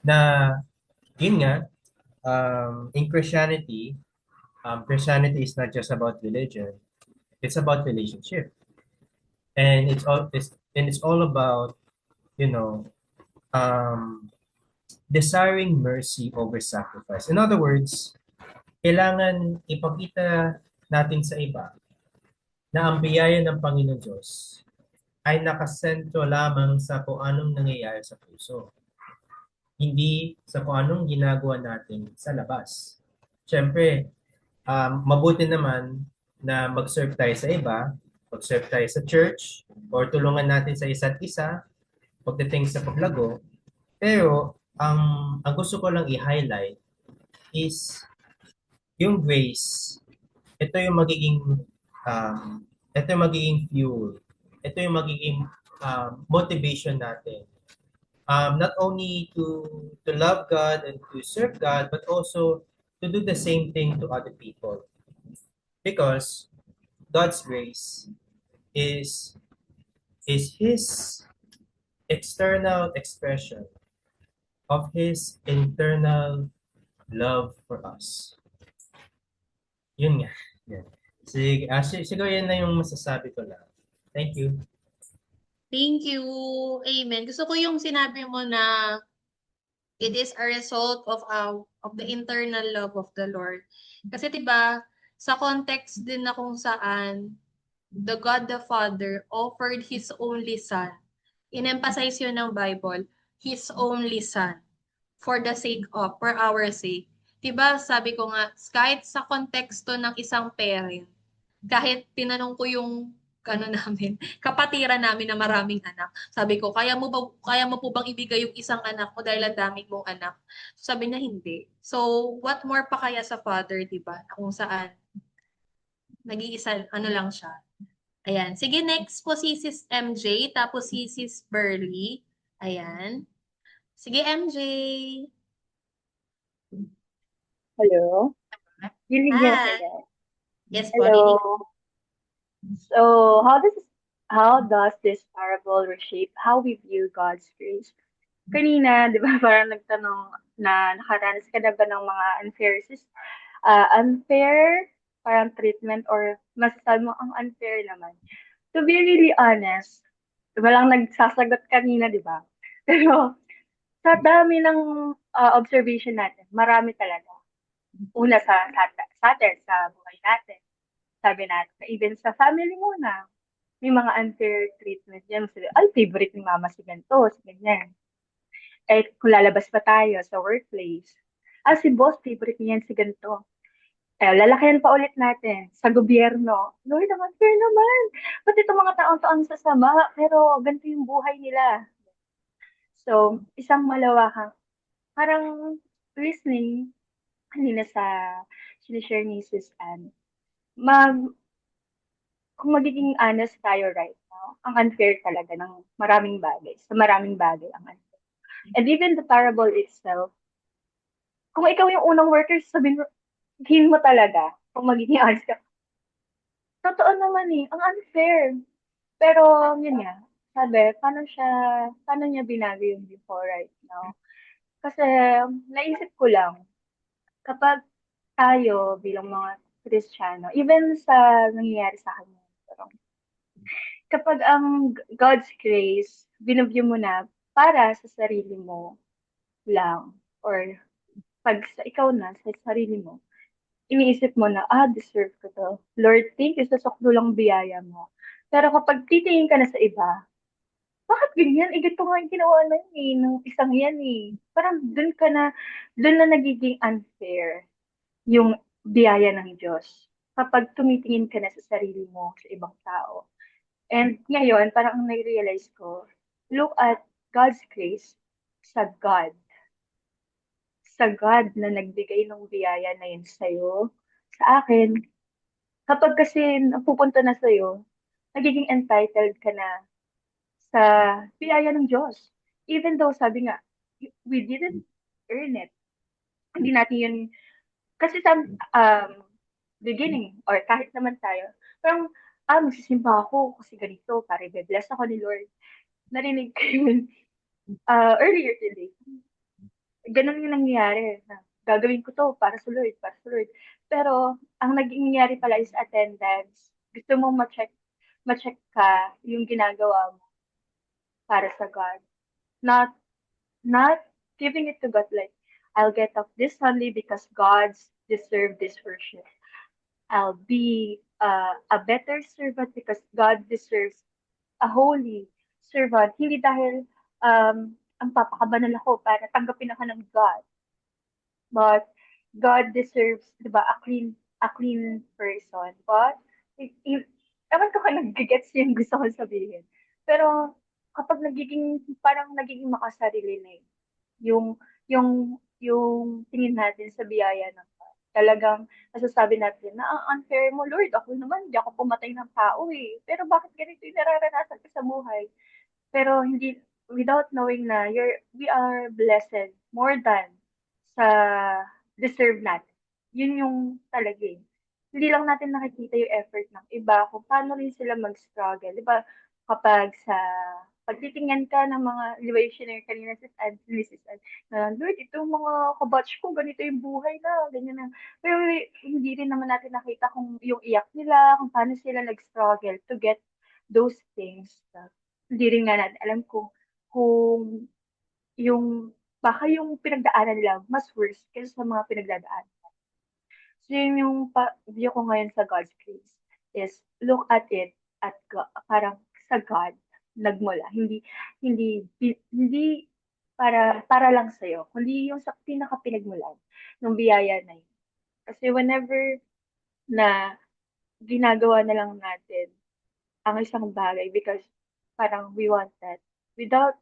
[SPEAKER 4] na yun nga, in Christianity is not just about religion, it's about relationship, and it's all about desiring mercy over sacrifice. In other words, kailangan ipakita natin sa iba na ang biyaya ng Panginoon Diyos ay nakasentro lamang sa kung anong nangyayari sa puso, hindi sa kung anong ginagawa natin sa labas. Siyempre, mabuti naman na mag-serve tayo sa iba, mag-serve tayo sa church, or tulungan natin sa isa't isa pagdating sa paglago. Pero ang gusto ko lang i-highlight is yung grace, ito yung magiging ito yung magiging fuel. Ito yung magiging motivation natin. Not only to love God and to serve God, but also to do the same thing to other people. Because God's grace is His external expression of His internal love for us. Yun nga. Yan. Sige, siguro yan na yung masasabi ko lang. Thank you.
[SPEAKER 1] Thank you. Amen. Gusto ko yung sinabi mo na it is a result of the internal love of the Lord. Kasi 'di ba, sa context din na kung saan the God the Father offered His only Son. In-emphasize yun ng Bible, His only Son for the sake of, for our sake. 'Di ba, sabi ko nga, kahit sa konteksto ng isang parent, kahit tinanong ko yung namin, kapatiran namin na maraming anak. Sabi ko, kaya mo po bang ibigay yung isang anak mo dahil ang daming mong anak? Sabi niya, hindi. So, what more pa kaya sa father, di ba? Kung saan, nag-iisa, lang siya. Ayan. Sige, next po si Sis MJ, tapos si Sis Burley. Ayan. Sige, MJ.
[SPEAKER 5] Hello? Rinig niyo na
[SPEAKER 1] Hi.
[SPEAKER 5] sila.
[SPEAKER 1] Yes po,
[SPEAKER 5] Hello.
[SPEAKER 1] rinig.
[SPEAKER 5] So, how does this parable reshape how we view God's grace? Kanina, di ba, parang nagtanong na nakaranas ka na ba ng mga unfair parang treatment or masasabi mo ang unfair naman? To be really honest, walang nagsasagot kanina, di ba? Pero sa dami ng observation natin, marami talaga. Una sa atin, sa buhay natin. Sabi natin, even sa family muna, may mga unfair treatment yan. Sabi, ay, favorite ni mama si ganito, si ganyan. Eh, kung lalabas pa tayo sa workplace, si boss, favorite niyan si ganito. Eh, lalakihan pa ulit natin sa gobyerno. Lord, ang unfair naman. Ba't itong mga taong-taong sasama, pero ganito yung buhay nila. So, isang malawakang, parang listening, kanina sa sinishare ni Sis Anne, kung magiging honest tayo right now, ang unfair talaga ng maraming bagay. Sa maraming bagay ang unfair. And even the parable itself, kung ikaw yung unang worker, sabihin mo talaga, kung magiging honest ka, totoo naman ang unfair. Pero, yun nga, sabi, paano niya binago yung before right now? Kasi, naisip ko lang, kapag tayo bilang mga Kristiyano, even sa nangyayari sa akin, kapag ang God's grace, binubyo mo na para sa sarili mo lang, or pag sa ikaw na, sa sarili mo, iniisip mo na, deserve ko to. Lord, thank you sa sukdulang biyaya mo. Pero kapag titingin ka na sa iba, bakit ganyan? Ganito nga yung ginawa na yun, ng isang yan Parang dun na nagiging unfair yung biyaya ng Diyos. Kapag tumitingin ka na sa sarili mo, sa ibang tao. And ngayon, parang ang nai-realize ko, look at God's grace sa God. Sa God na nagbigay ng biyaya na yun sa'yo, sa akin. Kapag kasi napupunta na sa'yo, nagiging entitled ka na sa biyaya ng Diyos. Even though, sabi nga, we didn't earn it. Hindi natin yun, kasi sa beginning, or kahit naman tayo, parang, magsisimba ako kasi ganito, para i-bless ako ni Lord. Narinig ko yun earlier today. Ganun yung nangyayari. Na, gagawin ko to para sa Lord, para sa Lord. Pero, ang naging nangyari pala is attendance. Gusto mong ma-check ka yung ginagawa mo para sa God. Not giving it to God like, I'll get off this Sunday because God's deserve this worship. I'll be a better servant because God deserves a holy servant. Hindi dahil ang papakabanal ako para tanggapin ako ng God. But God deserves, di ba, a clean person. But, ewan ko kung nag-gets yung gusto ko sabihin. Pero, kapag parang nagiging makasarili na yung tingin natin sa biyaya ng God. Talagang nasasabi natin na ang unfair mo, Lord, ako naman, hindi ako pumatay ng tao eh. Pero bakit ganito yung nararanasan ko sa buhay? Pero hindi, without knowing na we are blessed more than sa deserve natin. Yun yung talaga eh. Hindi lang natin nakikita yung effort ng iba kung paano rin sila mag-struggle. Di ba, kapag sa pagtitingnan ka ng mga, di ba yung shinare kanina si Ann, na Lord, itong mga kabatch ko, ganito yung buhay na, ganyan na. Pero hindi rin naman natin nakita kung yung iyak nila, kung paano sila nag-struggle to get those things. Hindi rin nga natin alam kung yung baka yung pinagdaanan nila mas worse kaysa sa mga pinagdadaan. So yun yung view ko ngayon sa God's grace is look at it at parang sa God nagmula. Hindi para lang sa'yo, kundi yung sa pinaka-pinagmulan ng biyaya na yun. Kasi whenever na ginagawa na lang natin ang isang bagay because parang we want that without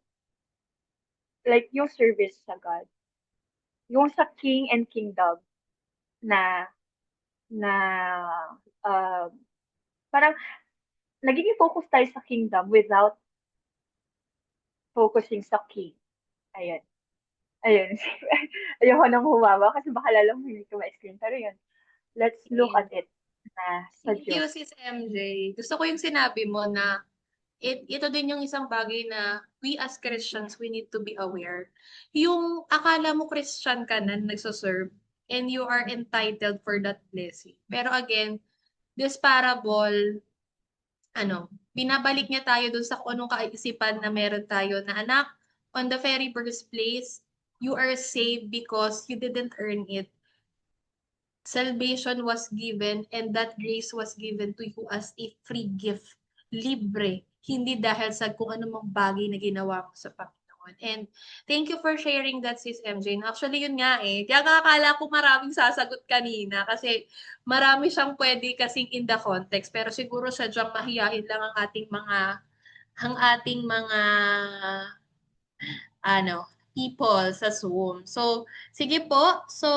[SPEAKER 5] like yung service sa God, yung sa King and Kingdom na na uh, parang nagiging focus tayo sa kingdom without focusing sa king. Ayun. Ayun. Ayoko nang humawa kasi baka lalong hindi ko ma-explain. Pero yun, let's look at it na sa
[SPEAKER 1] Thank you,
[SPEAKER 5] Diyos.
[SPEAKER 1] Sis MJ. Gusto ko yung sinabi mo na ito din yung isang bagay na we as Christians, we need to be aware. Yung akala mo Christian ka na nagsoserve and you are entitled for that blessing. Pero again, this parable, binabalik niya tayo dun sa kung anong kaisipan na meron tayo na anak, on the very first place, you are saved because you didn't earn it. Salvation was given and that grace was given to you as a free gift. Libre. Hindi dahil sa kung anumang bagay na ginawa mo sa Panginoon. And thank you for sharing that, Sis MJ. Actually, yun nga eh. Kaya akala ko maraming sasagot kanina kasi marami siyang pwede kasing in the context. Pero siguro sadyang mahiyain lang ang ating mga people sa Zoom. So, sige po. So,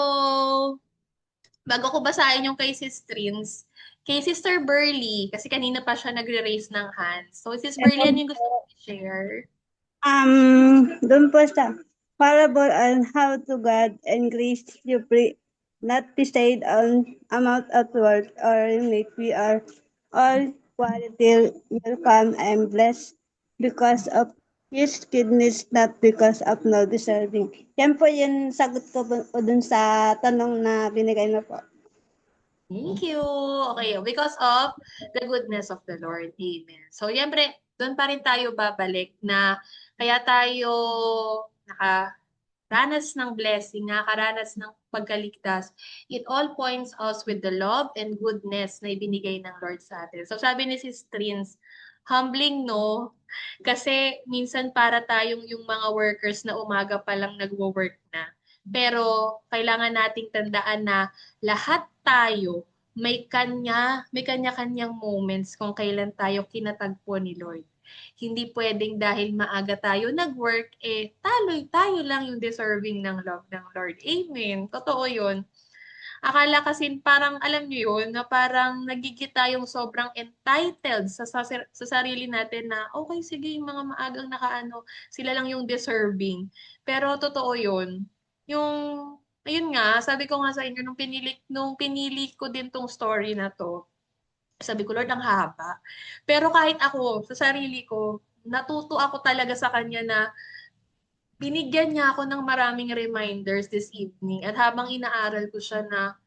[SPEAKER 1] bago ko basahin yung kay Sis Trins, kay Sister Burley, kasi kanina pa siya nagre-raise ng hands. So, Sis Burley, ano yung gusto mo i-share?
[SPEAKER 3] Doon po sa parable on how to God and grace you pray, not decide on amount of work or unit. We are all quality welcome and blessed because of His goodness, not because of no deserving. Yan po yung sagot ko po dun sa tanong na binigay na po.
[SPEAKER 1] Thank you. Okay, because of the goodness of the Lord. Amen. So, siyempre, doon pa rin tayo babalik na kaya tayo nakaranas ng blessing, nakaranas ng pagkaligtas. It all points us with the love and goodness na ibinigay ng Lord sa atin. So, sabi ni Sis Trins, humbling no, kasi minsan para tayong yung mga workers na umaga pa lang nagwo-work na. Pero kailangan nating tandaan na lahat tayo may kanya-kanyang moments kung kailan tayo kinatagpo ni Lord. Hindi pwedeng dahil maaga tayo nag-work, tayo lang yung deserving ng love ng Lord. Amen. Totoo yun. Akala kasi parang alam niyo yun, na parang nagigit tayong sobrang entitled sa sarili natin na okay, sige, yung mga maagang nakaano, sila lang yung deserving. Pero totoo yun. Yung, ayun nga, sabi ko nga sa inyo, nung pinili ko din tong story na to, sabi ko, Lord, ang haba. Pero kahit ako, sa sarili ko, natuto ako talaga sa kanya na binigyan niya ako ng maraming reminders this evening. At habang inaaral ko siya na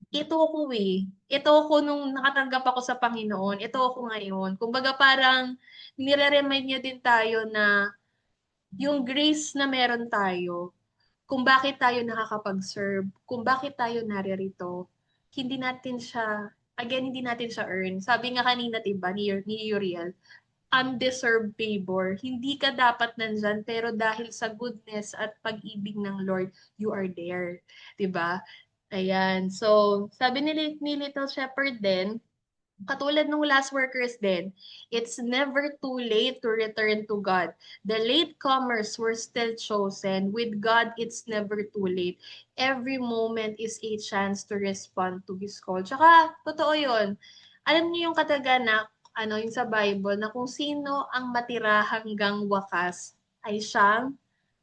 [SPEAKER 1] ito ako eh. Ito ako nung nakatanggap ako sa Panginoon. Ito ako ngayon. Kumbaga parang nire-remind niya din tayo na yung grace na meron tayo, kung bakit tayo nakakapag-serve, kung bakit tayo naririto, hindi natin siya earn. Sabi nga kanina, diba, ni Uriel, undeserved favor. Hindi ka dapat nandyan, pero dahil sa goodness at pag-ibig ng Lord, you are there. Diba? Ayan. So, sabi ni Little Shepherd din, katulad nung last workers din, it's never too late to return to God. The latecomers were still chosen. With God, it's never too late. Every moment is a chance to respond to His call. Tsaka, totoo yun. Alam niyo yung kataga na, yung sa Bible, na kung sino ang matira hanggang wakas, ay siyang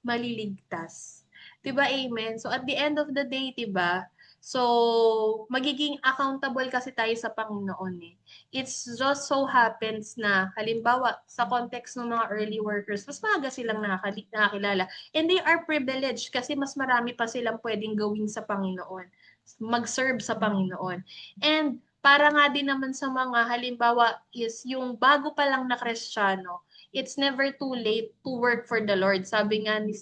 [SPEAKER 1] maliligtas. 'Di ba, amen? So, at the end of the day, 'di ba, so, magiging accountable kasi tayo sa Panginoon eh. It's just so happens na, halimbawa, sa context ng mga early workers, mas maaga silang nakakilala. And they are privileged kasi mas marami pa silang pwedeng gawin sa Panginoon. Mag-serve sa Panginoon. And para nga din naman sa mga, halimbawa, is yung bago pa lang na Kristiyano, it's never too late to work for the Lord. Sabi nga ni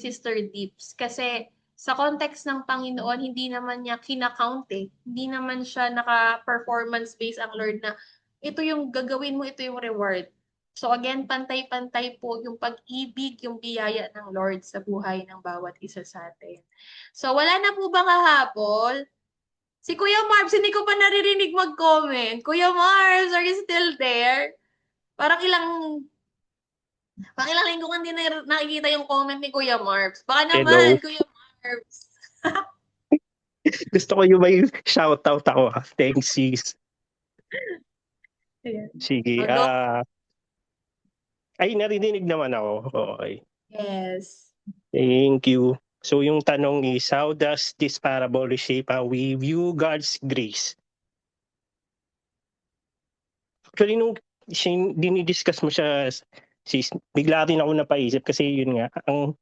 [SPEAKER 1] Sister Deeps. Kasi sa context ng Panginoon, hindi naman niya kinakount eh. Hindi naman siya naka-performance based ang Lord na ito yung gagawin mo, ito yung reward. So again, pantay-pantay po yung pag-ibig, yung biyaya ng Lord sa buhay ng bawat isa sa atin. So wala na po ba kahapon? Si Kuya Marbs, hindi ko pa naririnig mag-comment. Kuya Marbs, are you still there? Parang ilang linggo ko hindi nakikita yung comment ni Kuya Marbs. Baka naman,
[SPEAKER 6] Hello.
[SPEAKER 1] Kuya Marbs.
[SPEAKER 6] Gusto ko yung may shoutout ako. Thanks, sis.
[SPEAKER 1] Ayan.
[SPEAKER 6] Sige.
[SPEAKER 1] Go.
[SPEAKER 6] Ay, narinig naman ako. Okay.
[SPEAKER 1] Yes.
[SPEAKER 6] Thank you. So yung tanong is, how does this parable reshape how we view God's grace? Actually, nung dinidiscuss mo siya, sis, bigla rin ako napaisip kasi yun nga, ang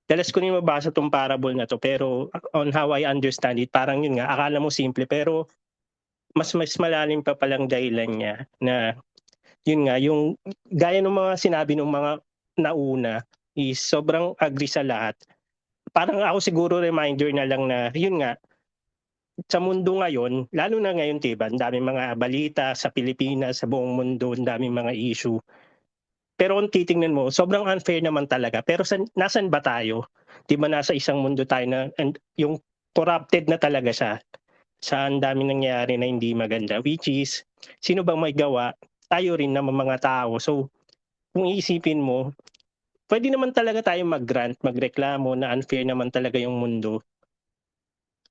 [SPEAKER 6] dalas ko rin mabasa tong parable na to, pero on how I understand it, parang yun nga, akala mo simple, pero mas malalim pa palang dahilan niya na yun nga, yung gaya ng mga sinabi ng mga nauna is sobrang agree sa lahat. Parang ako siguro reminder na lang na yun nga, sa mundo ngayon, lalo na ngayon, diba, ang daming mga balita sa Pilipinas, sa buong mundo, ang daming mga issue. Pero kung titingnan mo, sobrang unfair naman talaga. Pero nasan ba tayo? Diba nasa isang mundo tayo na and yung corrupted na talaga siya. Sa ang daming nangyayari na hindi maganda. Which is, sino bang may gawa? Tayo rin naman mga tao. So, kung iisipin mo, pwede naman talaga tayo mag-grant, magreklamo na unfair naman talaga yung mundo.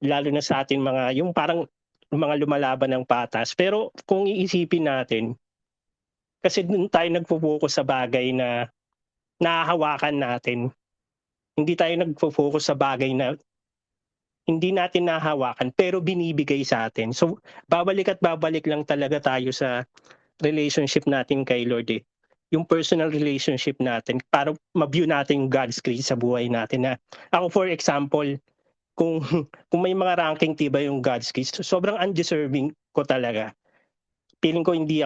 [SPEAKER 6] Lalo na sa atin mga, yung parang mga lumalaban ng patas. Pero kung iisipin natin, kasi dun tayo nagpo-focus sa bagay na nahahawakan natin. Hindi tayo nagpo-focus sa bagay na hindi natin nahahawakan pero binibigay sa atin. So, babalik at babalik lang talaga tayo sa relationship natin kay Lord eh. Yung personal relationship natin para ma-view natin yung God's grace sa buhay natin. Na ako for example, kung may mga ranking tiba yung God's grace, sobrang undeserving ko talaga. Feeling ko hindi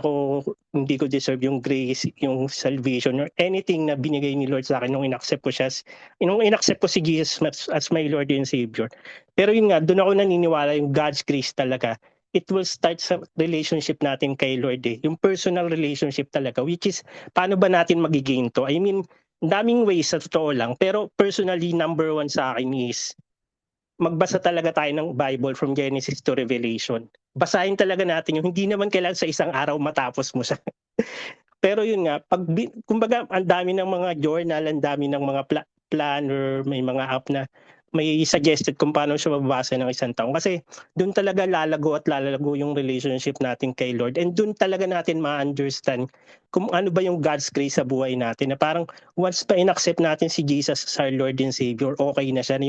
[SPEAKER 6] ko deserve yung grace, yung salvation or anything na binigay ni Lord sa akin nung inaccept ko siya. Nung inaccept ko si Jesus as my Lord and Savior. Pero yun nga, doon ako naniniwala yung God's grace talaga. It will start sa relationship natin kay Lord eh. Yung personal relationship talaga, which is, paano ba natin magigain to? I mean, daming ways sa totoo lang. Pero personally, number one sa akin is, magbasa talaga tayo ng Bible from Genesis to Revelation. Basahin talaga natin yung hindi naman kailangan sa isang araw matapos mo siya. Pero yun nga, kumbaga ang dami ng mga journal, ang dami ng mga planner, may mga app na may suggested kung paano siya mababasa ng isang taon. Kasi doon talaga lalago yung relationship natin kay Lord. And doon talaga natin ma-understand kung ano ba yung God's grace sa buhay natin. Na parang once pa in-accept natin si Jesus as our Lord and Savior, okay na siya.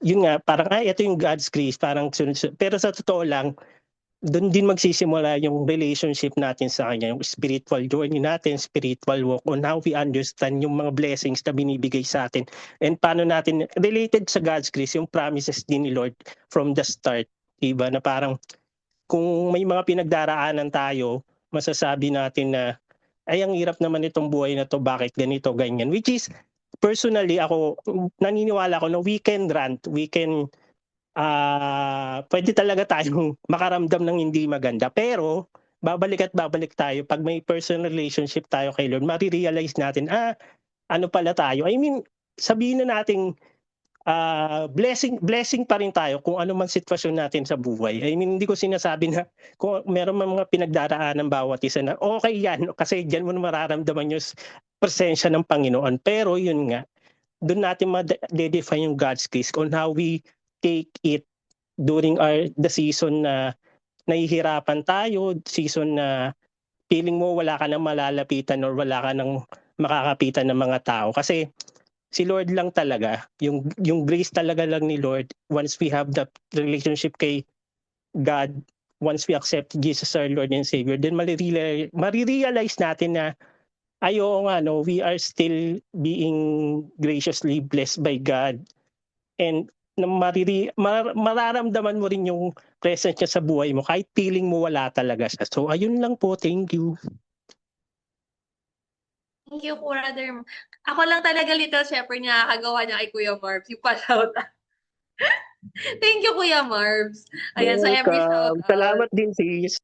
[SPEAKER 6] Yun nga, parang ito yung God's grace. Parang sunod. Pero sa totoo lang, doon din magsisimula yung relationship natin sa Kanya, yung spiritual journey natin, spiritual walk on how we understand yung mga blessings na binibigay sa atin and paano natin, related sa God's grace, yung promises din ni Lord from the start, diba? Na parang kung may mga pinagdaraanan tayo, masasabi natin na ay ang hirap naman itong buhay na to, bakit ganito, ganyan. Which is, personally, ako, naniniwala ako na we can pwede talaga tayong makaramdam ng hindi maganda. Pero, babalik at babalik tayo. Pag may personal relationship tayo kay Lord, marirealize natin, ano pala tayo. I mean, sabihin na natin, blessing pa rin tayo kung ano man sitwasyon natin sa buhay. I mean, hindi ko sinasabi na kung meron man mga pinagdaraan ng bawat isa na okay yan kasi diyan mo na mararamdaman yung presensya ng Panginoon. Pero yun nga, doon natin ma-define yung God's grace on how we take it during the season na nahihirapan tayo, season na feeling mo wala ka nang malalapitan or wala ka nang makakapitan ng mga tao. Kasi si Lord lang talaga, yung grace talaga lang ni Lord, once we have the relationship kay God, once we accept Jesus our Lord and Savior, then marirealize natin na ayo nga, no, we are still being graciously blessed by God. And mararamdaman mo rin yung presence niya sa buhay mo kahit feeling mo wala talaga siya. So ayun lang po, thank you.
[SPEAKER 1] Thank you, brother. Ako lang talaga Little Shepherd niya nakakagawa niya kay Kuya Marbs. Yung pa-shout out. Thank you, Kuya Marbs. Ayan, sa every shout out.
[SPEAKER 6] Salamat din, sis.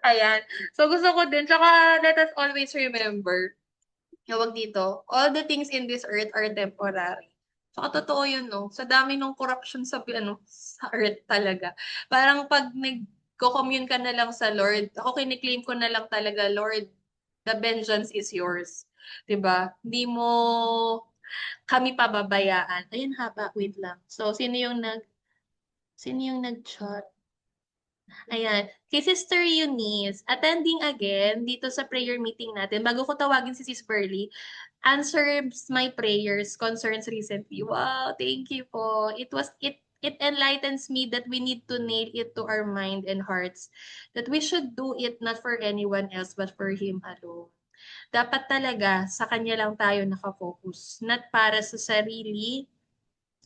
[SPEAKER 1] Ayan. So, gusto ko din. Tsaka, let us always remember, huwag dito, all the things in this earth are temporary. Tsaka, totoo yun, no? Sa dami ng corruption sa earth talaga. Parang pag nag-commune ka na lang sa Lord, ako kiniklaim ko na lang talaga, Lord, the vengeance is yours. 'Di ba? Hindi mo kami pababayaan. Ayun haba, wait lang. So, sino yung nag-chat? Ayan. Si Sister Eunice, attending again dito sa prayer meeting natin. Bago ko tawagin si Sis Pearly, answers my prayers, concerns recently. Wow, thank you po. It enlightens me that we need to nail it to our mind and hearts. That we should do it not for anyone else but for Him alone. Dapat talaga sa kanya lang tayo nakafocus. Not para sa sarili.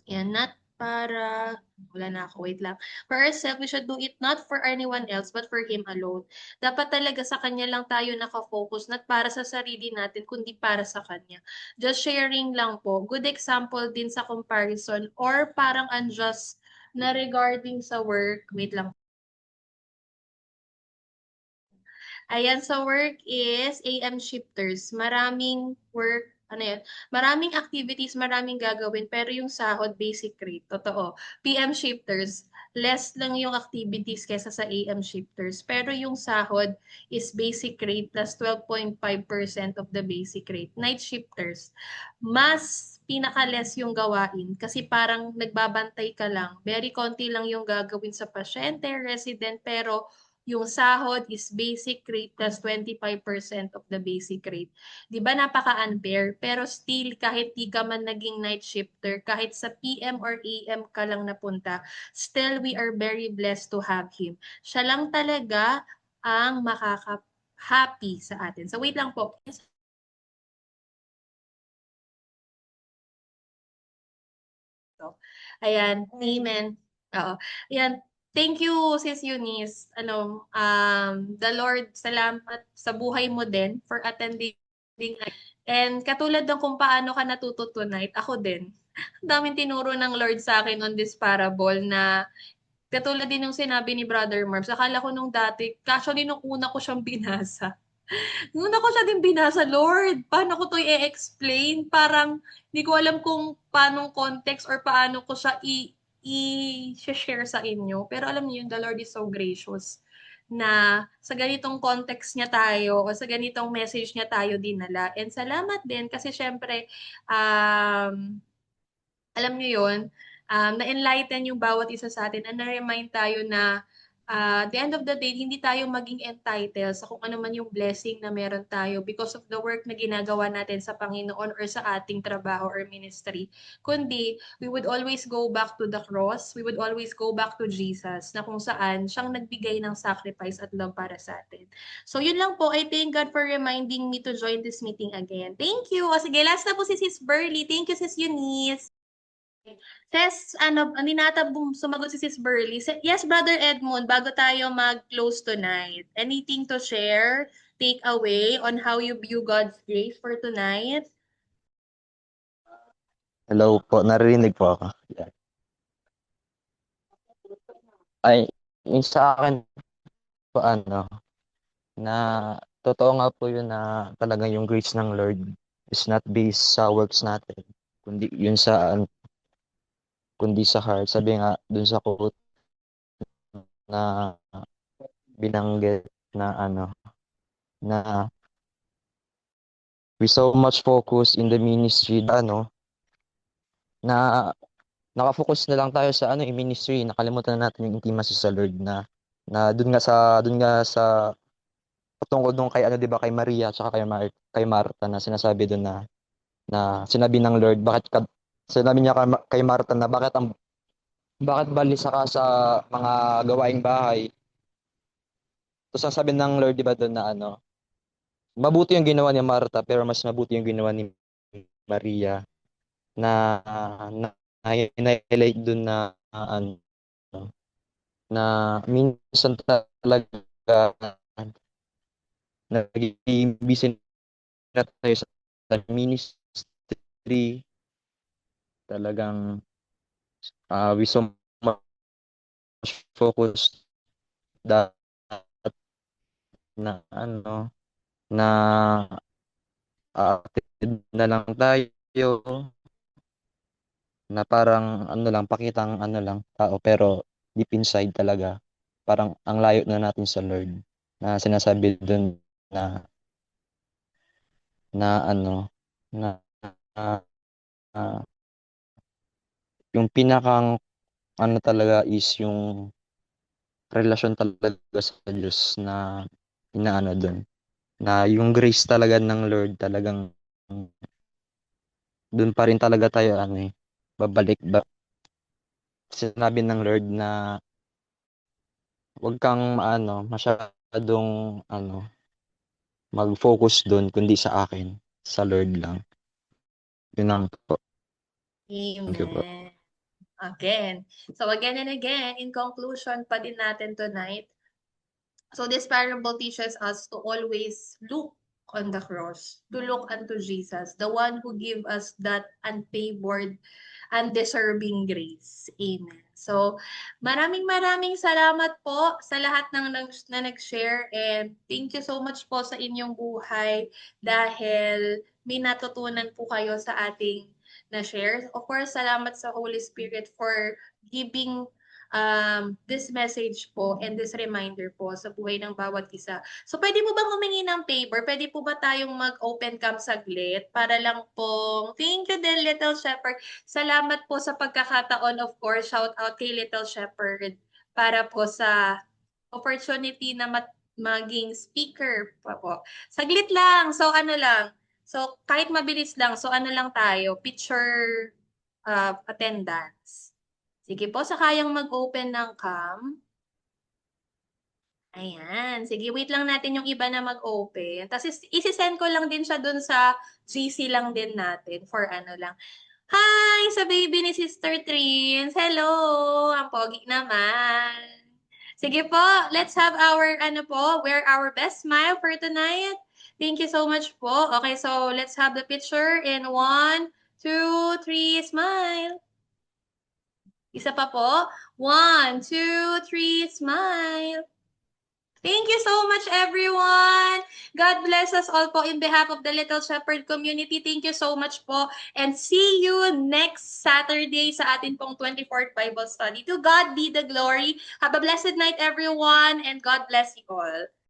[SPEAKER 1] Yan, not para, wala na ako, wait lang. For ourselves, we should do it not for anyone else, but for Him alone. Dapat talaga sa kanya lang tayo nakafocus, not para sa sarili natin, kundi para sa kanya. Just sharing lang po. Good example din sa comparison or parang unjust na regarding sa work. Wait lang. Ayan, sa work is AM shifters. Maraming work, maraming activities, maraming gagawin, pero yung sahod, basic rate. Totoo. PM shifters, less lang yung activities kesa sa AM shifters. Pero yung sahod is basic rate plus 12.5% of the basic rate. Night shifters, mas pinaka-less yung gawain kasi parang nagbabantay ka lang. Very konti lang yung gagawin sa pasyente, resident, pero yung sahod is basic rate plus 25% of the basic rate. Di ba napaka-unfair? Pero still, kahit di ka man naging night shifter, kahit sa PM or AM ka lang napunta, still we are very blessed to have him. Siya lang talaga ang makaka-happy sa atin. So wait lang po. Ayan, amen. Oo. Ayan, thank you, Sis Eunice. The Lord, salamat sa buhay mo din for attending. And katulad ng kung paano ka natuto tonight, ako din. Ang daming tinuro ng Lord sa akin on this parable na katulad din yung sinabi ni Brother Marbs. Akala ko nung dati, actually nung una ko siyang binasa. Nung una ko siya din binasa, Lord, paano ko to i-explain? Parang hindi ko alam kung paanong context or paano ko siya i-share sa inyo. Pero alam niyo yun, the Lord is so gracious na sa ganitong context niya tayo o sa ganitong message niya tayo dinala. And salamat din kasi syempre, alam niyo yun, na-enlighten yung bawat isa sa atin and na-remind tayo na at the end of the day, hindi tayo maging entitled sa kung ano man yung blessing na meron tayo because of the work na ginagawa natin sa Panginoon or sa ating trabaho or ministry. Kundi, we would always go back to the cross, we would always go back to Jesus na kung saan siyang nagbigay ng sacrifice at love para sa atin. So yun lang po, I thank God for reminding me to join this meeting again. Thank you! O sige, last na po si Sis Burley. Thank you, Sis Eunice. Sis, sumagot si Sis Burley. Yes, Brother Edmund, bago tayo mag-close tonight, anything to share, take away on how you view God's grace for tonight?
[SPEAKER 7] Hello po, naririnig po ako. Yeah. Ay, yung sa akin po na totoo nga po yun na talagang yung grace ng Lord is not based sa works natin. kundi yun sa kundi sa heart. Sabi nga dun sa quote na binanggit na na we so much focus in the ministry na nakafocus na lang tayo sa ministry, nakalimutan na natin yung intimacy sa Lord na dun nga sa patungkol dun kay 'di ba kay Maria at kay Martha na sinasabi dun na sinabi ng Lord sinabi niya kay Martha na bakit balisa ka sa mga gawaing bahay. Tapos sasabi ng Lord 'di ba dun na mabuti yung ginawa ni Martha pero mas mabuti yung ginawa ni Maria na na highlight dun na minsan talaga nagiging busy na tayo sa ministry talagang we so much focus that na na attend na lang tayo na parang lang pakitang lang tao pero deep inside talaga parang ang layo na natin sa Lord na sinasabi dun na na na, na, na yung pinakang talaga is yung relasyon talaga sa Diyos na inaano dun na yung grace talaga ng Lord talagang dun pa rin talaga tayo babalik sinabi ng Lord na huwag kang masyadong mag-focus dun kundi sa akin, sa Lord lang. Yun lang po. Thank you po.
[SPEAKER 1] Amen. Again. So again and again, in conclusion pa din natin tonight, so this parable teaches us to always look on the cross, to look unto Jesus, the one who give us that unfavored, undeserving grace. Amen. So, maraming salamat po sa lahat na nag-share, and thank you so much po sa inyong buhay dahil may natutunan po kayo sa ating na-share. Of course, salamat sa Holy Spirit for giving this message po and this reminder po sa buhay ng bawat isa. So, pwede mo bang humingi ng favor? Pwede po ba tayong mag-open cam saglit para lang pong, thank you din, Little Shepherd. Salamat po sa pagkakataon, of course, shout out kay Little Shepherd para po sa opportunity na maging speaker pa po. Saglit lang, so so kahit mabilis lang, so lang tayo, picture attendance. Sige po, sa kayang mag-open ng cam. Ayan. Sige, wait lang natin yung iba na mag-open. Tapos isi-send ko lang din siya dun sa GC lang din natin for lang. Hi sa baby ni Sister Trins. Hello! Ang pogi naman. Sige po, let's have our, wear our best smile for tonight. Thank you so much po. Okay, so let's have the picture in 1, 2, 3, smile. Isa pa po. 1, 2, 3, smile. Thank you so much, everyone. God bless us all po in behalf of the Little Shepherd community. Thank you so much po. And see you next Saturday sa atin pong 24th Bible Study. To God be the glory. Have a blessed night, everyone. And God bless you all.